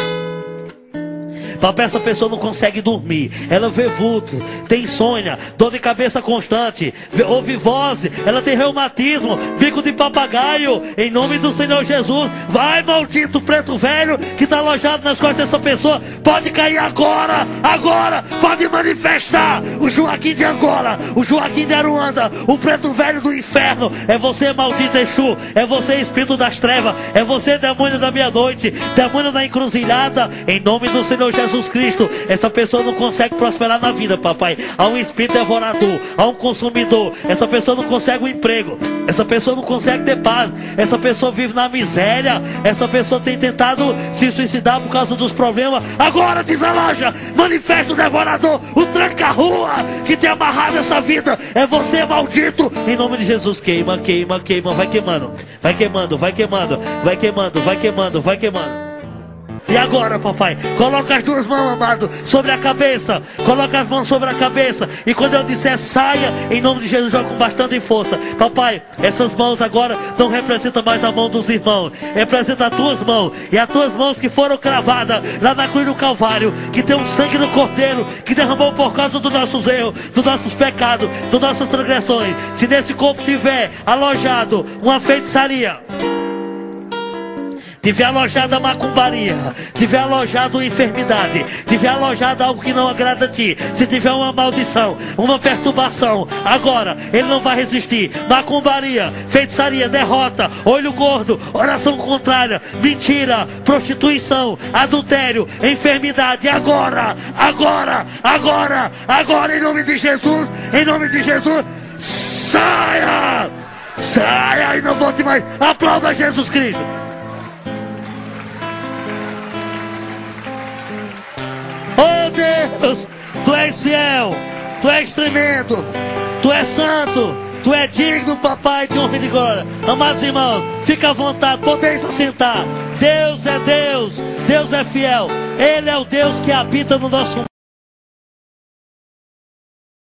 Papai, essa pessoa não consegue dormir, ela vê vulto, tem insônia, dor de cabeça constante, ouve voz, ela tem reumatismo, bico de papagaio, em nome do Senhor Jesus. Vai, maldito preto velho que está alojado nas costas dessa pessoa, pode cair agora, agora, pode manifestar. O Joaquim de Angola, o Joaquim de Aruanda, o preto velho do inferno, é você, maldito Exu, é você, espírito das trevas, é você, demônio da meia-noite, demônio da encruzilhada, em nome do Senhor Jesus Cristo. Essa pessoa não consegue prosperar na vida, papai. Há um espírito devorador, há um consumidor. Essa pessoa não consegue um emprego, essa pessoa não consegue ter paz, essa pessoa vive na miséria, essa pessoa tem tentado se suicidar por causa dos problemas. Agora desaloja, manifesta o devorador, o tranca-rua que tem amarrado essa vida, é você, maldito, em nome de Jesus. Queima, queima, queima, vai queimando, vai queimando, vai queimando, vai queimando, vai queimando, vai queimando. E agora, papai, coloca as duas mãos, amado, sobre a cabeça. Coloca as mãos sobre a cabeça. E quando eu disser saia, em nome de Jesus, joga com bastante força. Papai, essas mãos agora não representam mais a mão dos irmãos, representa as tuas mãos. E as tuas mãos que foram cravadas lá na cruz do Calvário, que tem um sangue do Cordeiro, que derramou por causa dos nossos erros, dos nossos pecados, das nossas transgressões. Se nesse corpo tiver alojado uma feitiçaria, tiver alojado a macumbaria, tiver alojado uma enfermidade, tiver alojado algo que não agrada a ti, se tiver uma maldição, uma perturbação, agora ele não vai resistir. Macumbaria, feitiçaria, derrota, olho gordo, oração contrária, mentira, prostituição, adultério, enfermidade, agora, agora, agora, agora, em nome de Jesus, em nome de Jesus, saia, saia e não volte mais. Aplauda Jesus Cristo. Oh Deus, Tu és fiel, Tu és tremendo, Tu és santo, Tu és digno, papai, de honra e de glória. Amados irmãos, fica à vontade, podeis assentar. Deus é Deus, Deus é fiel, Ele é o Deus que habita no nosso